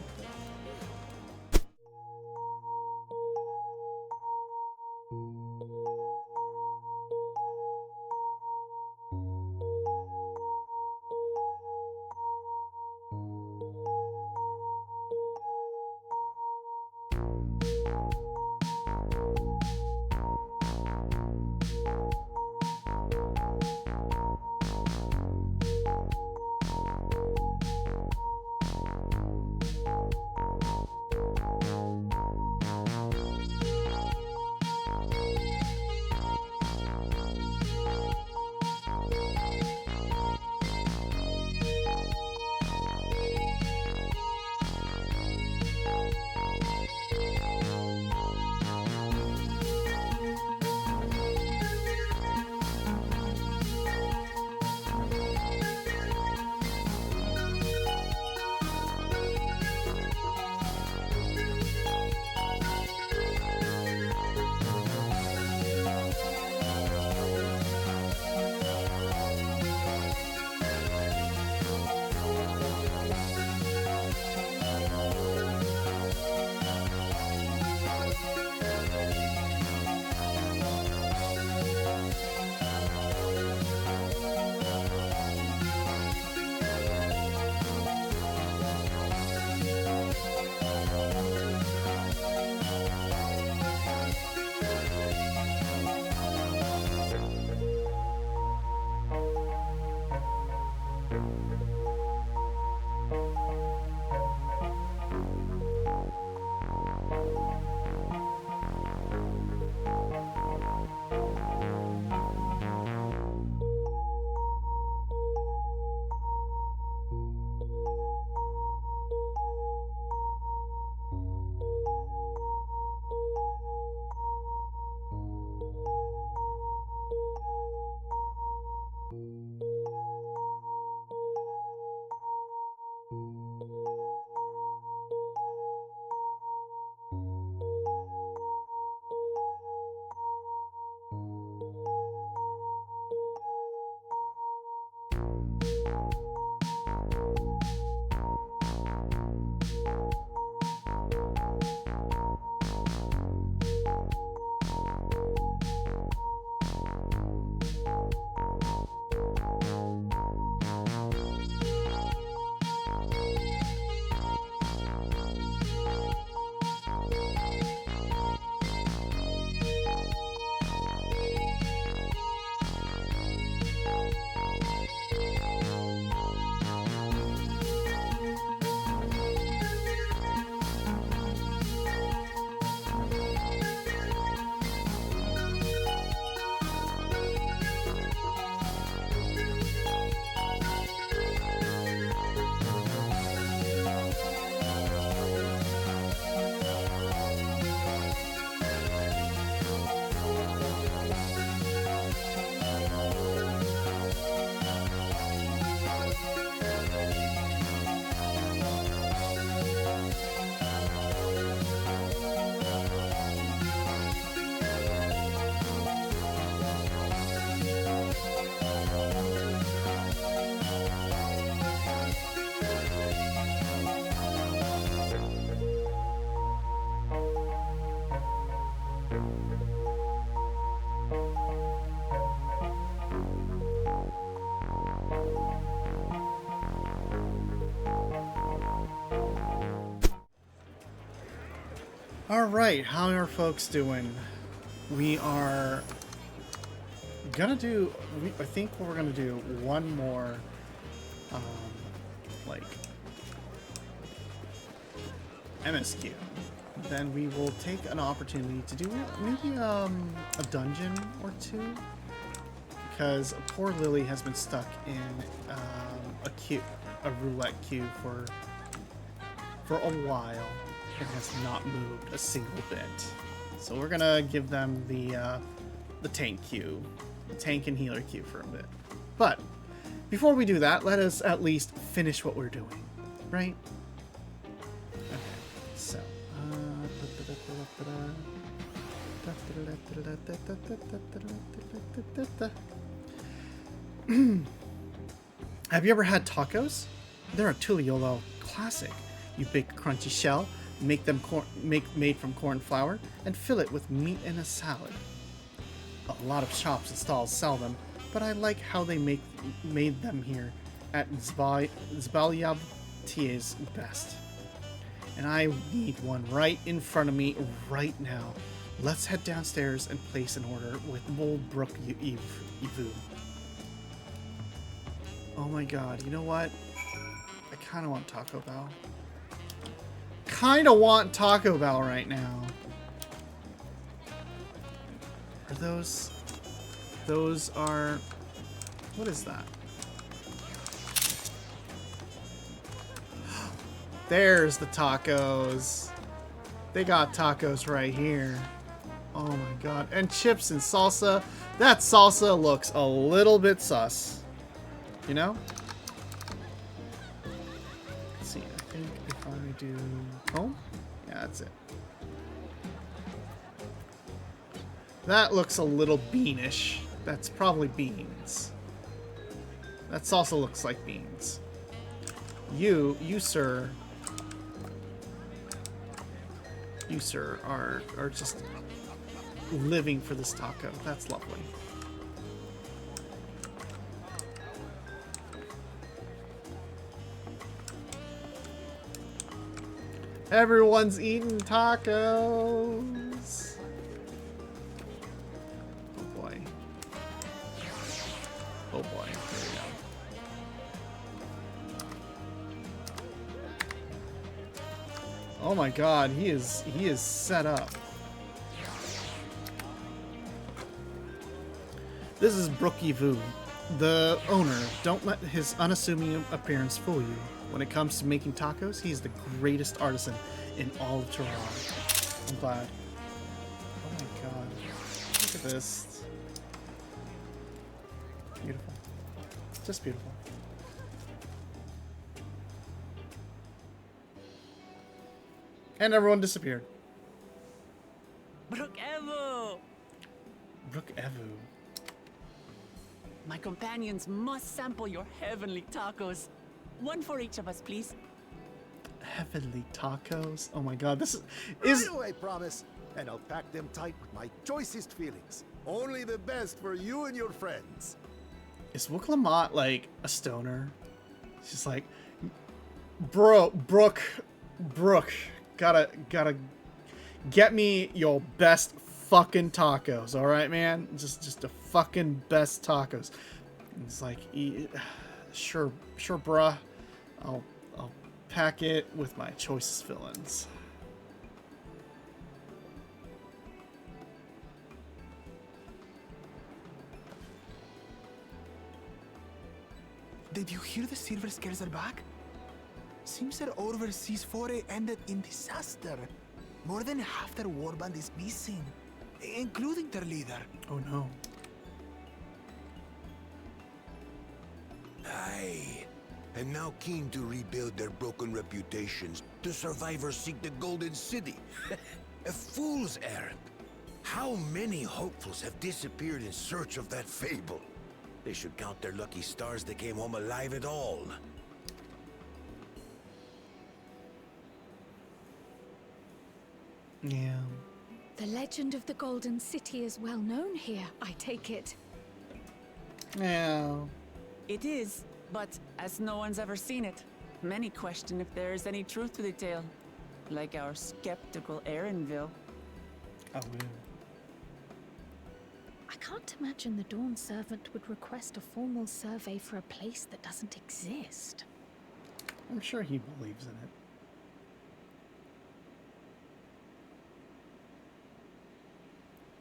Alright, how are folks doing? We are gonna do, I think we're gonna do one more, like, MSQ. Then we will take an opportunity to do maybe a dungeon or two, because poor Lily has been stuck in a roulette queue for a while and has not moved a single bit. So we're gonna give them the tank queue, the tank and healer queue for a bit. But before we do that, let us at least finish what we're doing, right? Okay, so have you ever had tacos? They're a Tuliolo classic. You bake a crunchy shell, make them made from corn flour, and fill it with meat and a salad. A lot of shops and stalls sell them, but I like how they made them here at Zbalyavtie's best. And I need one right in front of me right now. Let's head downstairs and place an order with old Ffxiv. Oh my god, you know what? I kind of want Taco Bell. Kind of want Taco Bell right now. Are those are, what is that? There's the tacos. They got tacos right here. Oh my god. And chips and salsa. That salsa looks a little bit sus. You know? Let's see. I think if I do home, yeah, that's it. That looks a little beanish. That's probably beans. That salsa looks like beans. You sir. You, sir, are just living for this taco. That's lovely. Everyone's eating tacos. Oh boy. Oh boy. Here we go. Oh my god, he is set up. This is Ffxiv, the owner. Don't let his unassuming appearance fool you. When it comes to making tacos, he's the greatest artisan in all of Toronto. I'm glad. Oh my god. Look at this. Beautiful. Just beautiful. And everyone disappeared. Ffxiv! Ffxiv. My companions must sample your heavenly tacos. One for each of us, please. Heavenly tacos? Oh my god, this is... Right away, promise. And I'll pack them tight with my choicest feelings. Only the best for you and your friends. Is Wooklamat like a stoner? It's just like, Brooke, gotta get me your best fucking tacos, all right, man? Just the fucking best tacos. And it's like, sure, bruh. I'll pack it with my choicest fillings. Did you hear the Silver Scares are back? Seems their overseas foray ended in disaster. More than half their warband is missing, including their leader. Oh no. Aye. And now keen to rebuild their broken reputations, the survivors seek the Golden City. A fool's errand. How many hopefuls have disappeared in search of that fable? They should count their lucky stars they came home alive at all. Yeah. The legend of the Golden City is well known here, I take it. Yeah. It is, but as no one's ever seen it, many question if there is any truth to the tale. Like our skeptical Erinville. Oh, I can't imagine the Dawn Servant would request a formal survey for a place that doesn't exist. I'm sure he believes in it.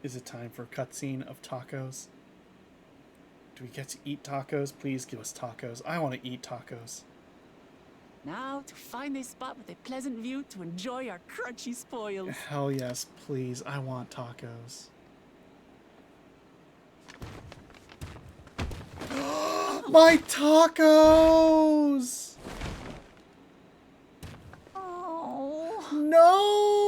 Is it time for a cutscene of tacos? Do we get to eat tacos? Please give us tacos. I want to eat tacos. Now to find a spot with a pleasant view to enjoy our crunchy spoils. Hell yes, please. I want tacos. My tacos! Oh. No!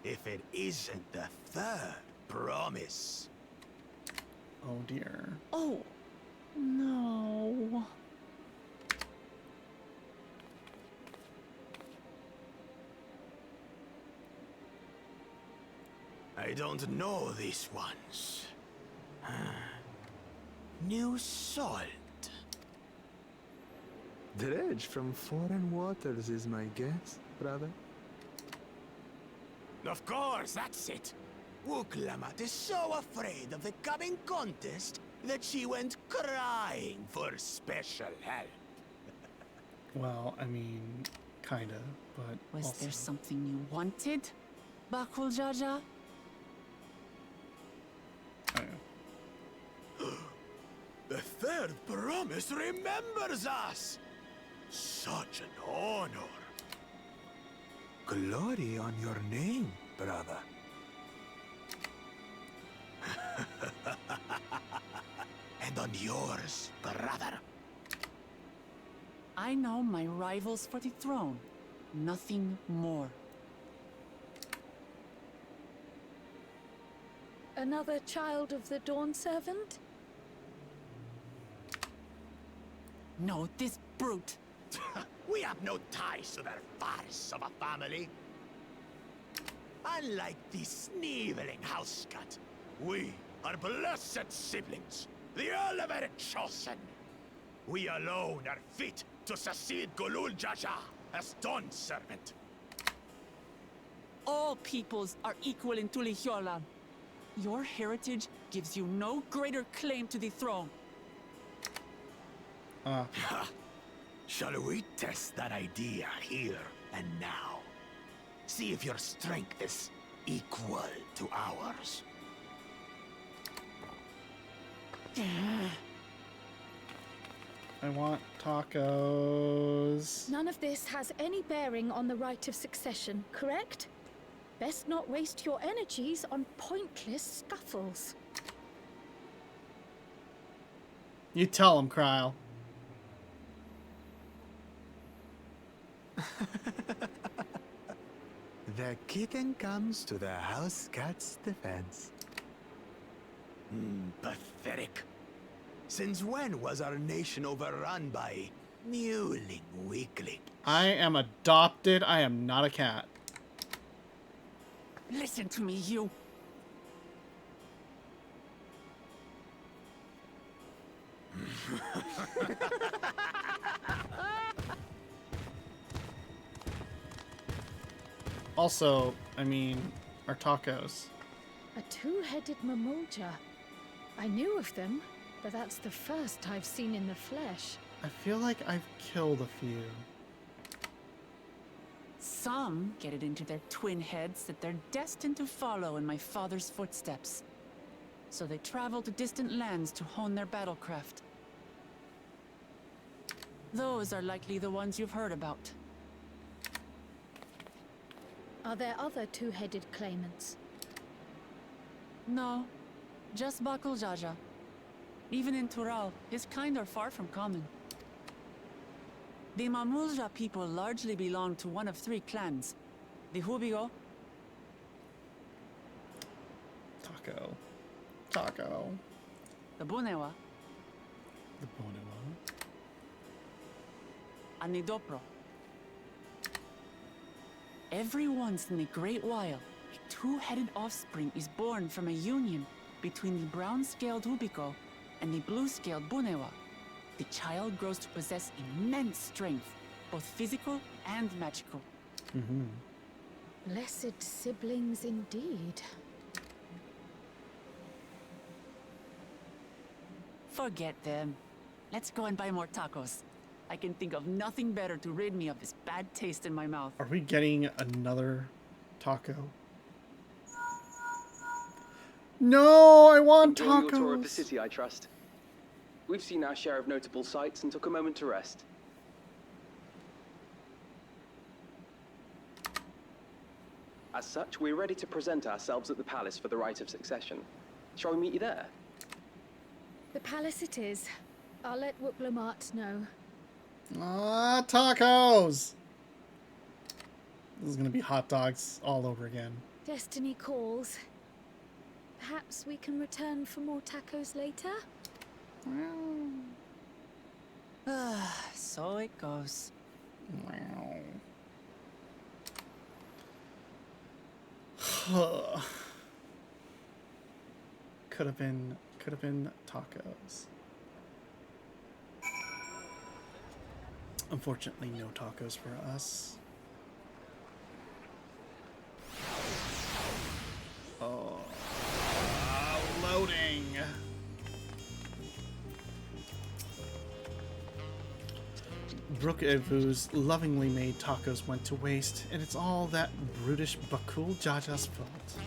If it isn't the third promise. Oh dear. Oh. No. I don't know these ones. New salt. Dredge from foreign waters is my guess, brother. Of course, that's it. Wuklamat is so afraid of the coming contest that she went crying for special help. Well, I mean, kinda, but Was also... there something you wanted, Bakul Jaja? The third promise remembers us. Such an honor. Glory on your name, brother. And on yours, brother. I know my rivals for the throne. Nothing more. Another child of the Dawn Servant? No, this brute. We have no ties to their farce of a family. Unlike the sneevling house cat, we are blessed siblings, the elevated chosen. We alone are fit to succeed Golul Jaja as Dawn Servant. All peoples are equal in Tulihiola. Your heritage gives you no greater claim to the throne. Shall we test that idea here and now? See if your strength is equal to ours. I want tacos. None of this has any bearing on the right of succession, correct? Best not waste your energies on pointless scuffles. You tell him, Kryle. The kitten comes to the house cat's defense. Pathetic. Since when was our nation overrun by mewling weaklings? I am adopted. I am not a cat. Listen to me, you. Also, I mean, our tacos. A two-headed mamulja. I knew of them, but that's the first I've seen in the flesh. I feel like I've killed a few. Some get it into their twin heads that they're destined to follow in my father's footsteps. So they travel to distant lands to hone their battlecraft. Those are likely the ones you've heard about. Are there other two-headed claimants? No, just Bakul Jaja. Even in Tural, his kind are far from common. The Mamulja people largely belong to one of three clans. The Hubigo, Taco. the Bunewa, The Bonewa. and the Dopro. Every once in a great while, a two-headed offspring is born from a union between the brown-scaled Hubico and the blue-scaled Bunewa. The child grows to possess immense strength, both physical and magical. Blessed siblings indeed. Forget them. Let's go and buy more tacos. I can think of nothing better to rid me of this bad taste in my mouth. Are we getting another taco? No, I want Enjoy your tacos. tour of the city, I trust. We've seen our share of notable sights and took a moment to rest. As such, we're ready to present ourselves at the palace for the rite of succession. Shall we meet you there? The palace it is. I'll let Wooklamart know. Ah, tacos! This is gonna be hot dogs all over again. Destiny calls. Perhaps we can return for more tacos later? So it goes. Could have been tacos. Unfortunately, no tacos for us. Oh, loading. Brooke Evu's lovingly made tacos went to waste, and it's all that brutish Bakul Jaja's fault.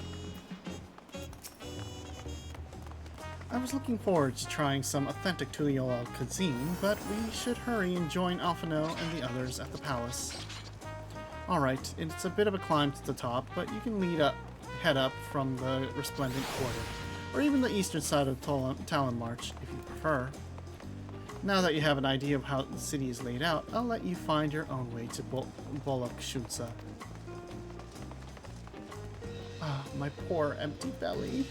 I was looking forward to trying some authentic Tuliyola cuisine, but we should hurry and join Alphino and the others at the palace. Alright, it's a bit of a climb to the top, but you can head up from the Resplendent Quarter, or even the eastern side of Talon March, if you prefer. Now that you have an idea of how the city is laid out, I'll let you find your own way to Bolok Shunsa. Ah, my poor empty belly.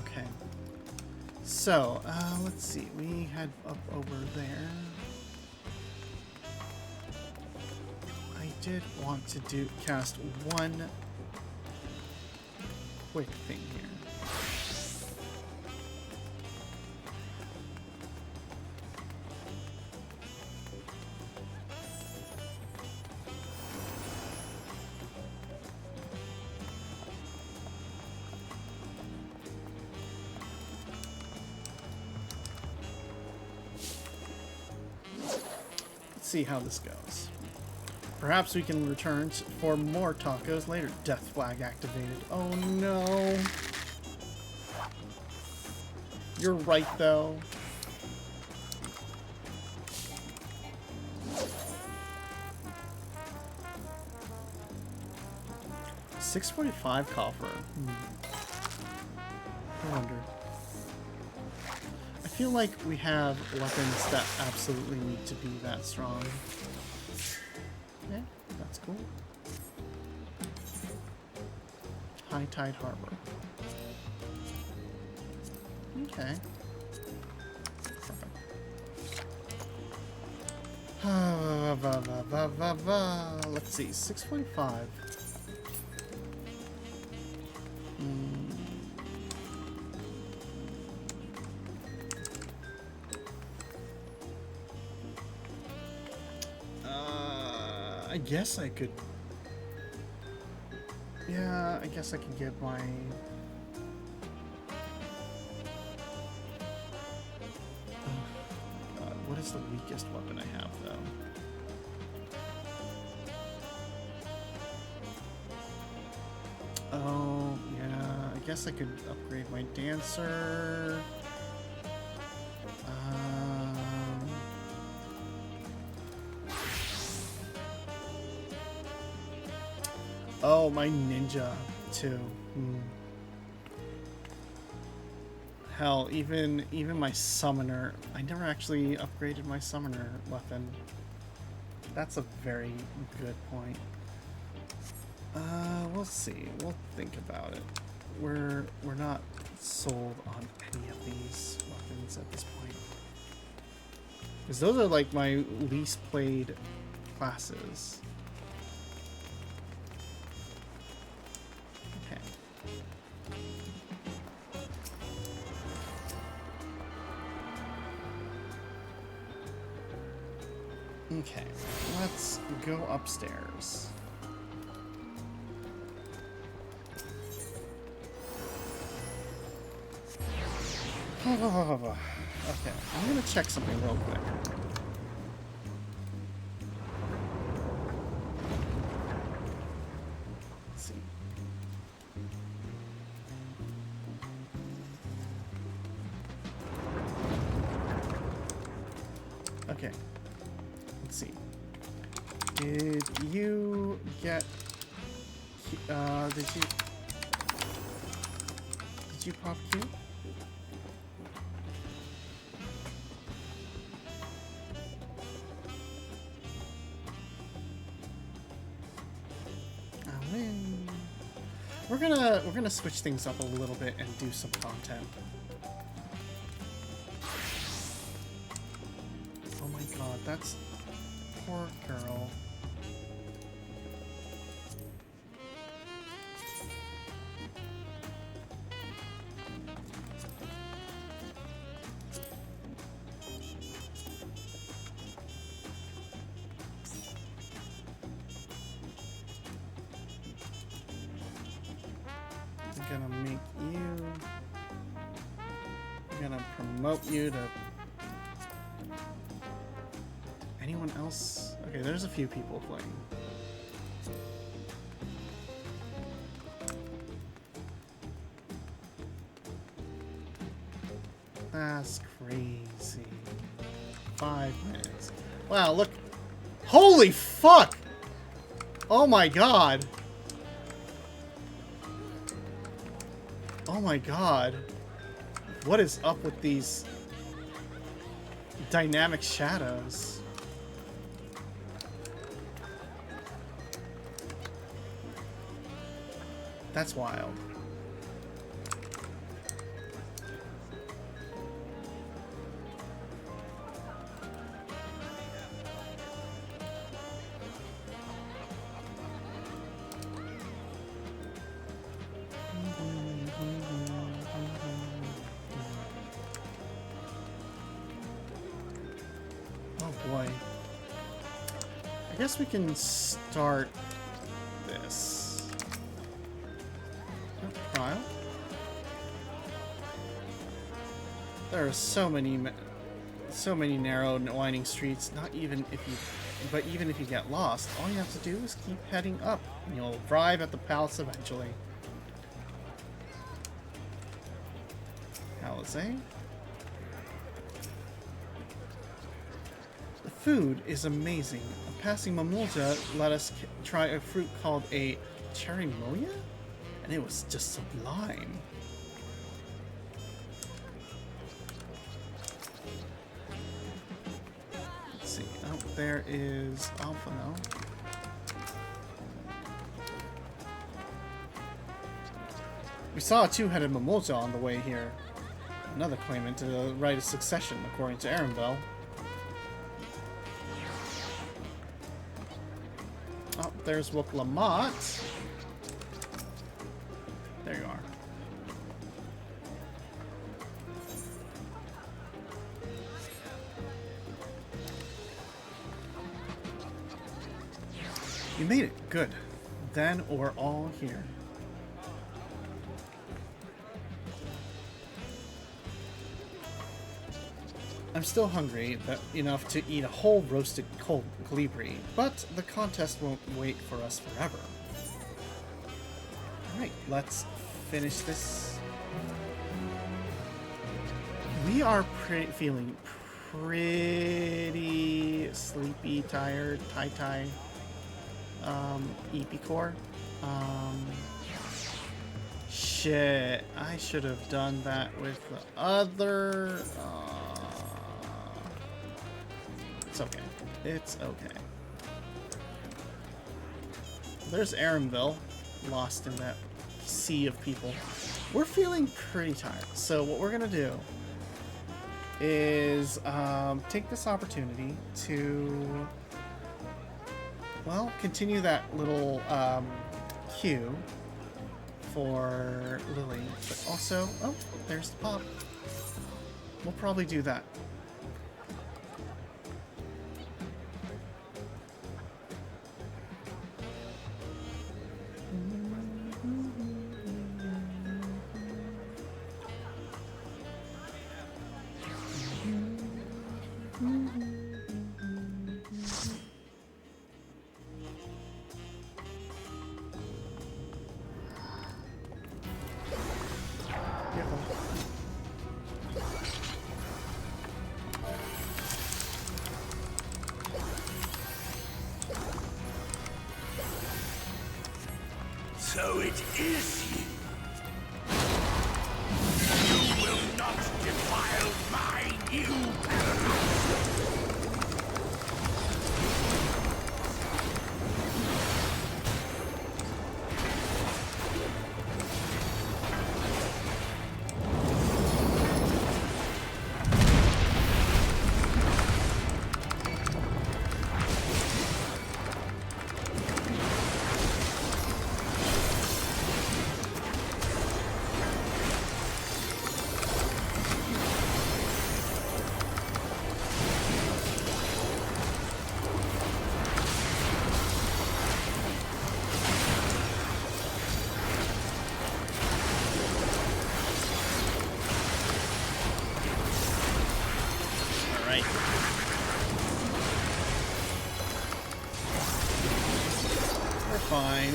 Okay. So, let's see. We head up over there. I did want to cast one quick thing here. See how this goes. Perhaps we can return for more tacos later. Death flag activated. Oh no. You're right though. $645 coffer. I wonder. I feel like we have weapons that absolutely need to be that strong. Yeah, that's cool. High Tide Harbor. Okay. Perfect. Let's see, 645. I guess I could. Yeah, I guess I could get my. God, what is the weakest weapon I have, though? Oh, yeah, I guess I could upgrade my dancer. Oh, my ninja, too. Hell, even my summoner. I never actually upgraded my summoner weapon. That's a very good point. We'll see. We'll think about it. We're not sold on any of these weapons at this point. Because those are like my least played classes. Okay, let's go upstairs. Okay, I'm gonna check something real quick. Let's see. Okay. Let's see. Did you get... did you pop Q? We're gonna switch things up a little bit and do some content. Oh my god, that's poor girl. Promote you to anyone else. Okay, there's a few people playing. That's crazy. 5 minutes. Wow, look. Holy fuck! Oh my god. Oh my god. What is up with these dynamic shadows? That's wild. Boy. I guess we can start this. Trial. There are so many narrow and winding streets. Not even if you, but even if you get lost, all you have to do is keep heading up, and you'll arrive at the palace eventually. Alizé. The food is amazing. Passing Mamulta let us try a fruit called a cherimoya, and it was just sublime. Let's see. Oh, there is Alphano. We saw a two-headed Mamulta on the way here. Another claimant to the right of succession, according to Arambel. Oh, there's Wook Lamont. There you are. You made it. Good. Then we're all here. I'm still hungry enough to eat a whole roasted colibri, but the contest won't wait for us forever. Alright, let's finish this. We are feeling pretty sleepy, tired, tie-tie, Epicor. Shit, I should have done that with the other... It's okay. It's okay. There's Aramville, lost in that sea of people. We're feeling pretty tired, so what we're gonna do is take this opportunity to, well, continue that little queue for Lily, but also, oh, there's the pop. We'll probably do that. So it is you. You will not defile my new paradise.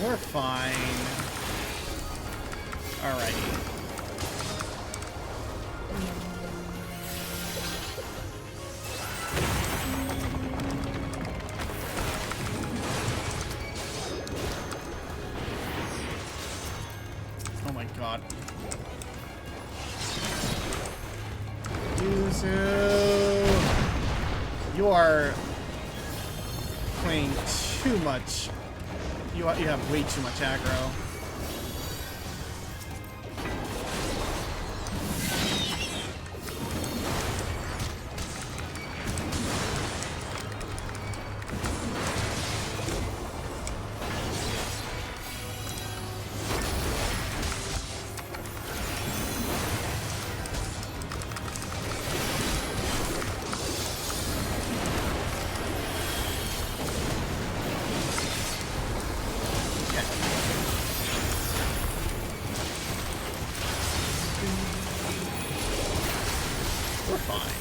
We're fine. Alrighty. Oh my god. Yuzu! You are playing too much. You have way too much aggro.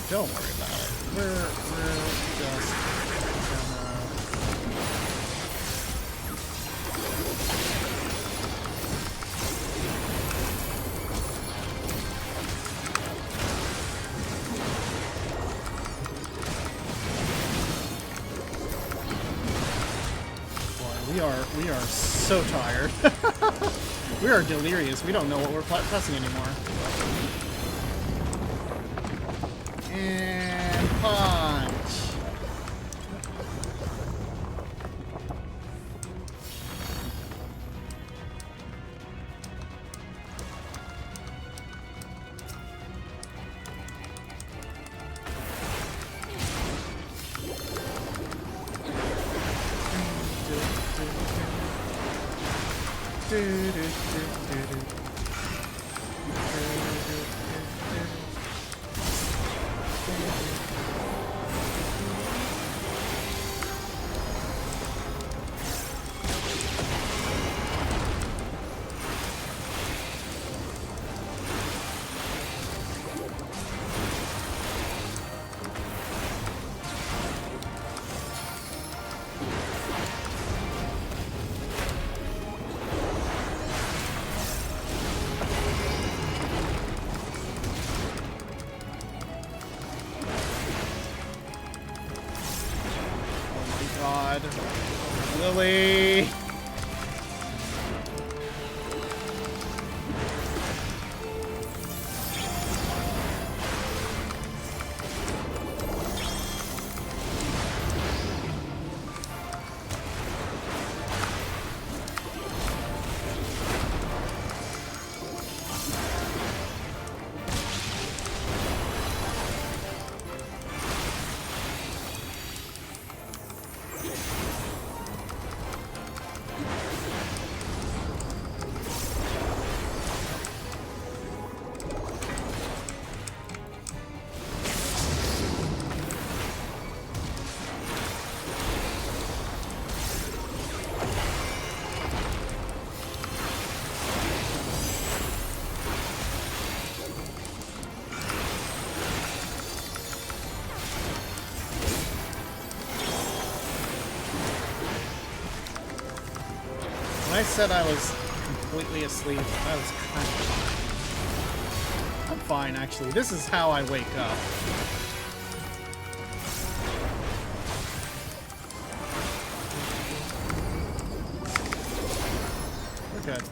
Don't worry about it. We're just gonna... Boy, we are so tired. We are delirious. We don't know what we're pressing anymore. And punch. God. Lily! When I said I was completely asleep, I was kind of fine. I'm fine, actually. This is how I wake up. We're good.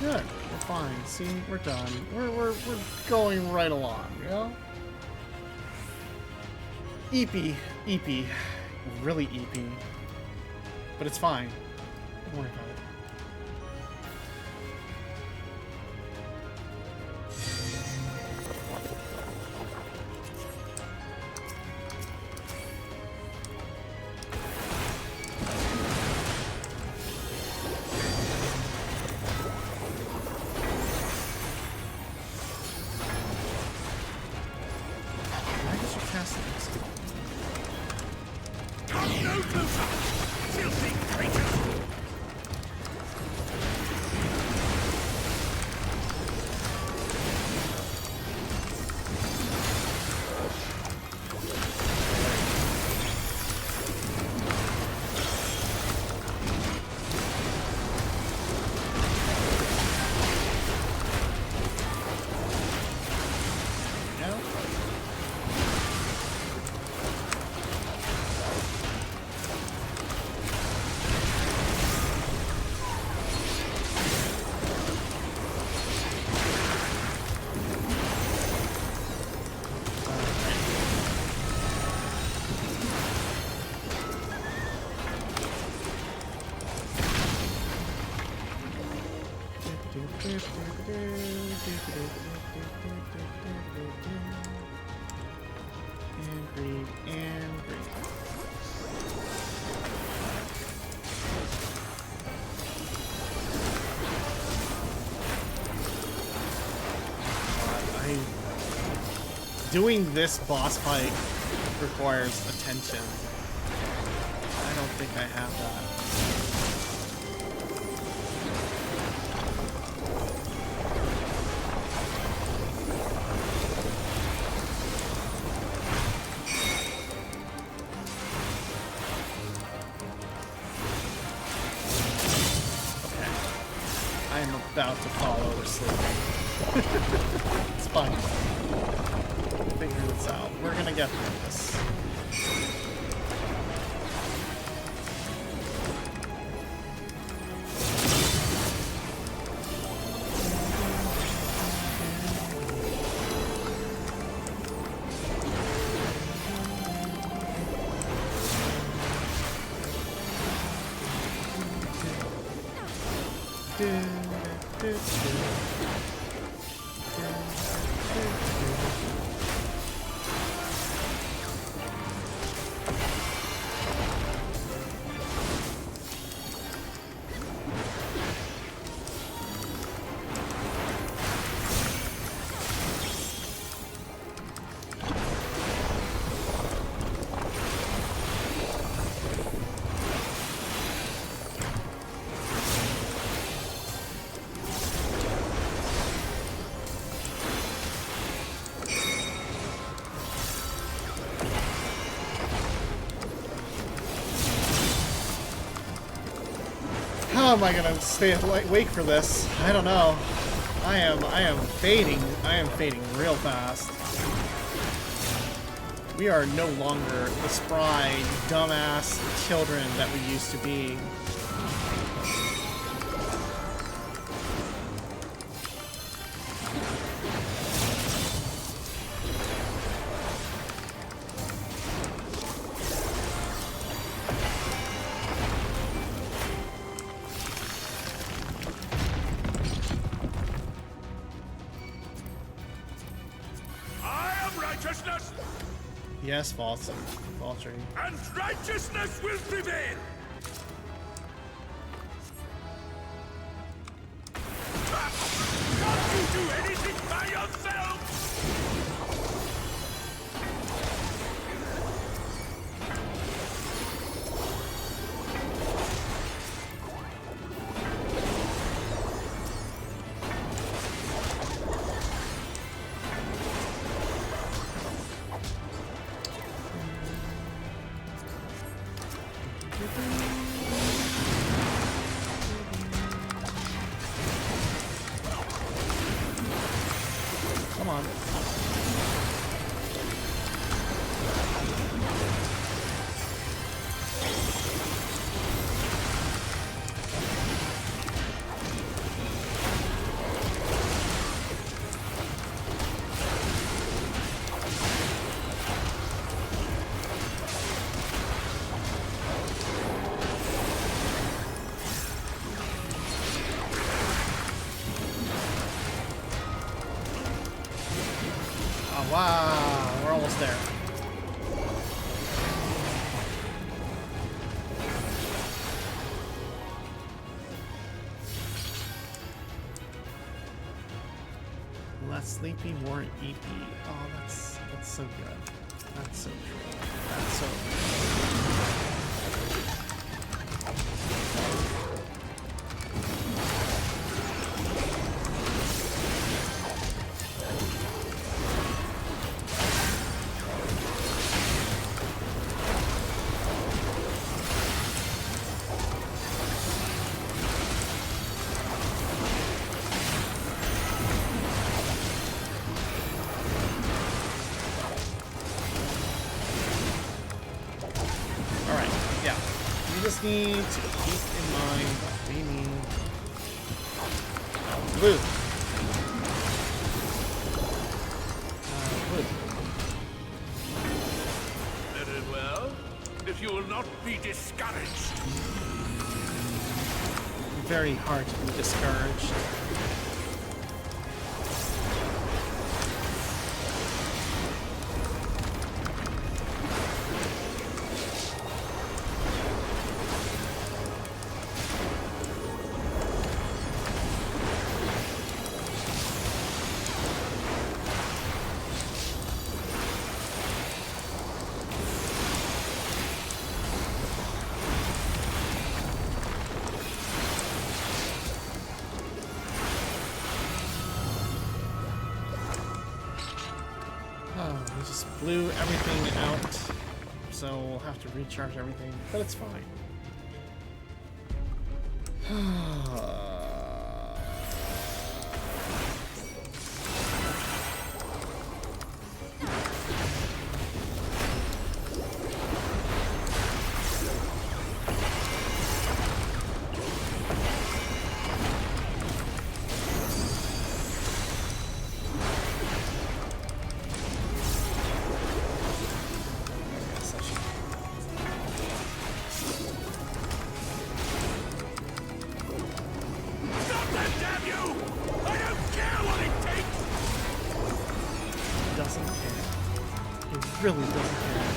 good. We're fine. See, we're done. We're going right along, you know? Eepy. Really eepy. But it's fine. Don't worry about it. Doing this boss fight requires attention. I don't think I have that. Okay. I am about to fall asleep. It's fine. Figure this out. We're gonna get through this. How am I gonna stay awake for this? I don't know. I am fading. I am fading real fast. We are no longer the spry, dumbass children that we used to be. Yes, Valtteri. And righteousness will prevail! Can't you do anything by yourself? Come on. Wow, we're almost there. Less sleepy, more eepy. Oh, that's so good. That's so true. That's so good. Need to keep in mind that we need blue. Blue. Very well. If you will not be discouraged. Very hard to be discouraged. We just blew everything out, so we'll have to recharge everything, but it's fine. Really doesn't care.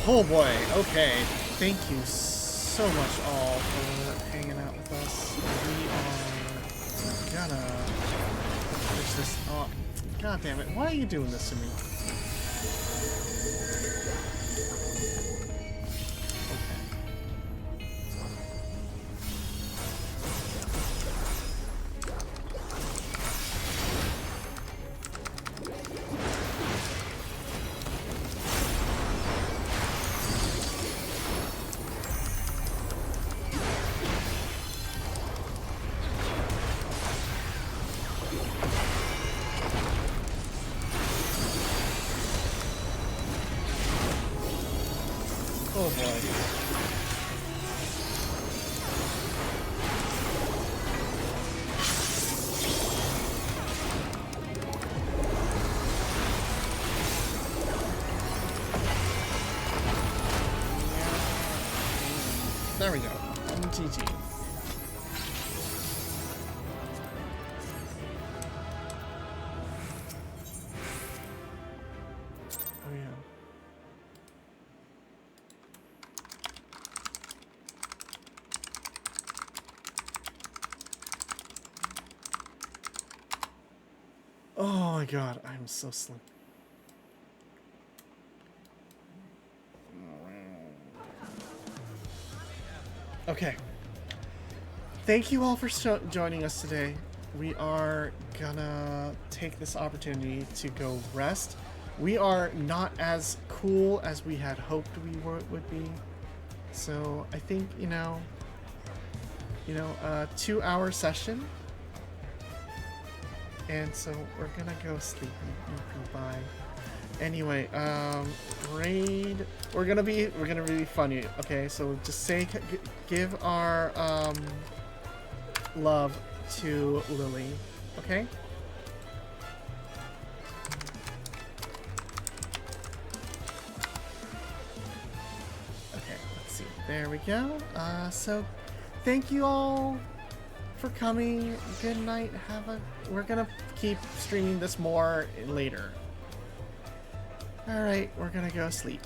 Oh boy, okay. Thank you so much all for hanging out with us. We are gonna finish this up. God damn it, why are you doing this to me? Oh boy. There we go. GG. Oh my god, I'm so slim. Okay. Thank you all for joining us today. We are gonna take this opportunity to go rest. We are not as cool as we had hoped we would be. So I think, a 2-hour session. And so we're gonna go sleepy. Bye. Anyway, raid. We're gonna be funny. Okay, so just give our love to Lily. Okay. Okay, let's see. There we go. So thank you all for coming. Good night. We're gonna keep streaming this more later. All right, we're gonna go sleep.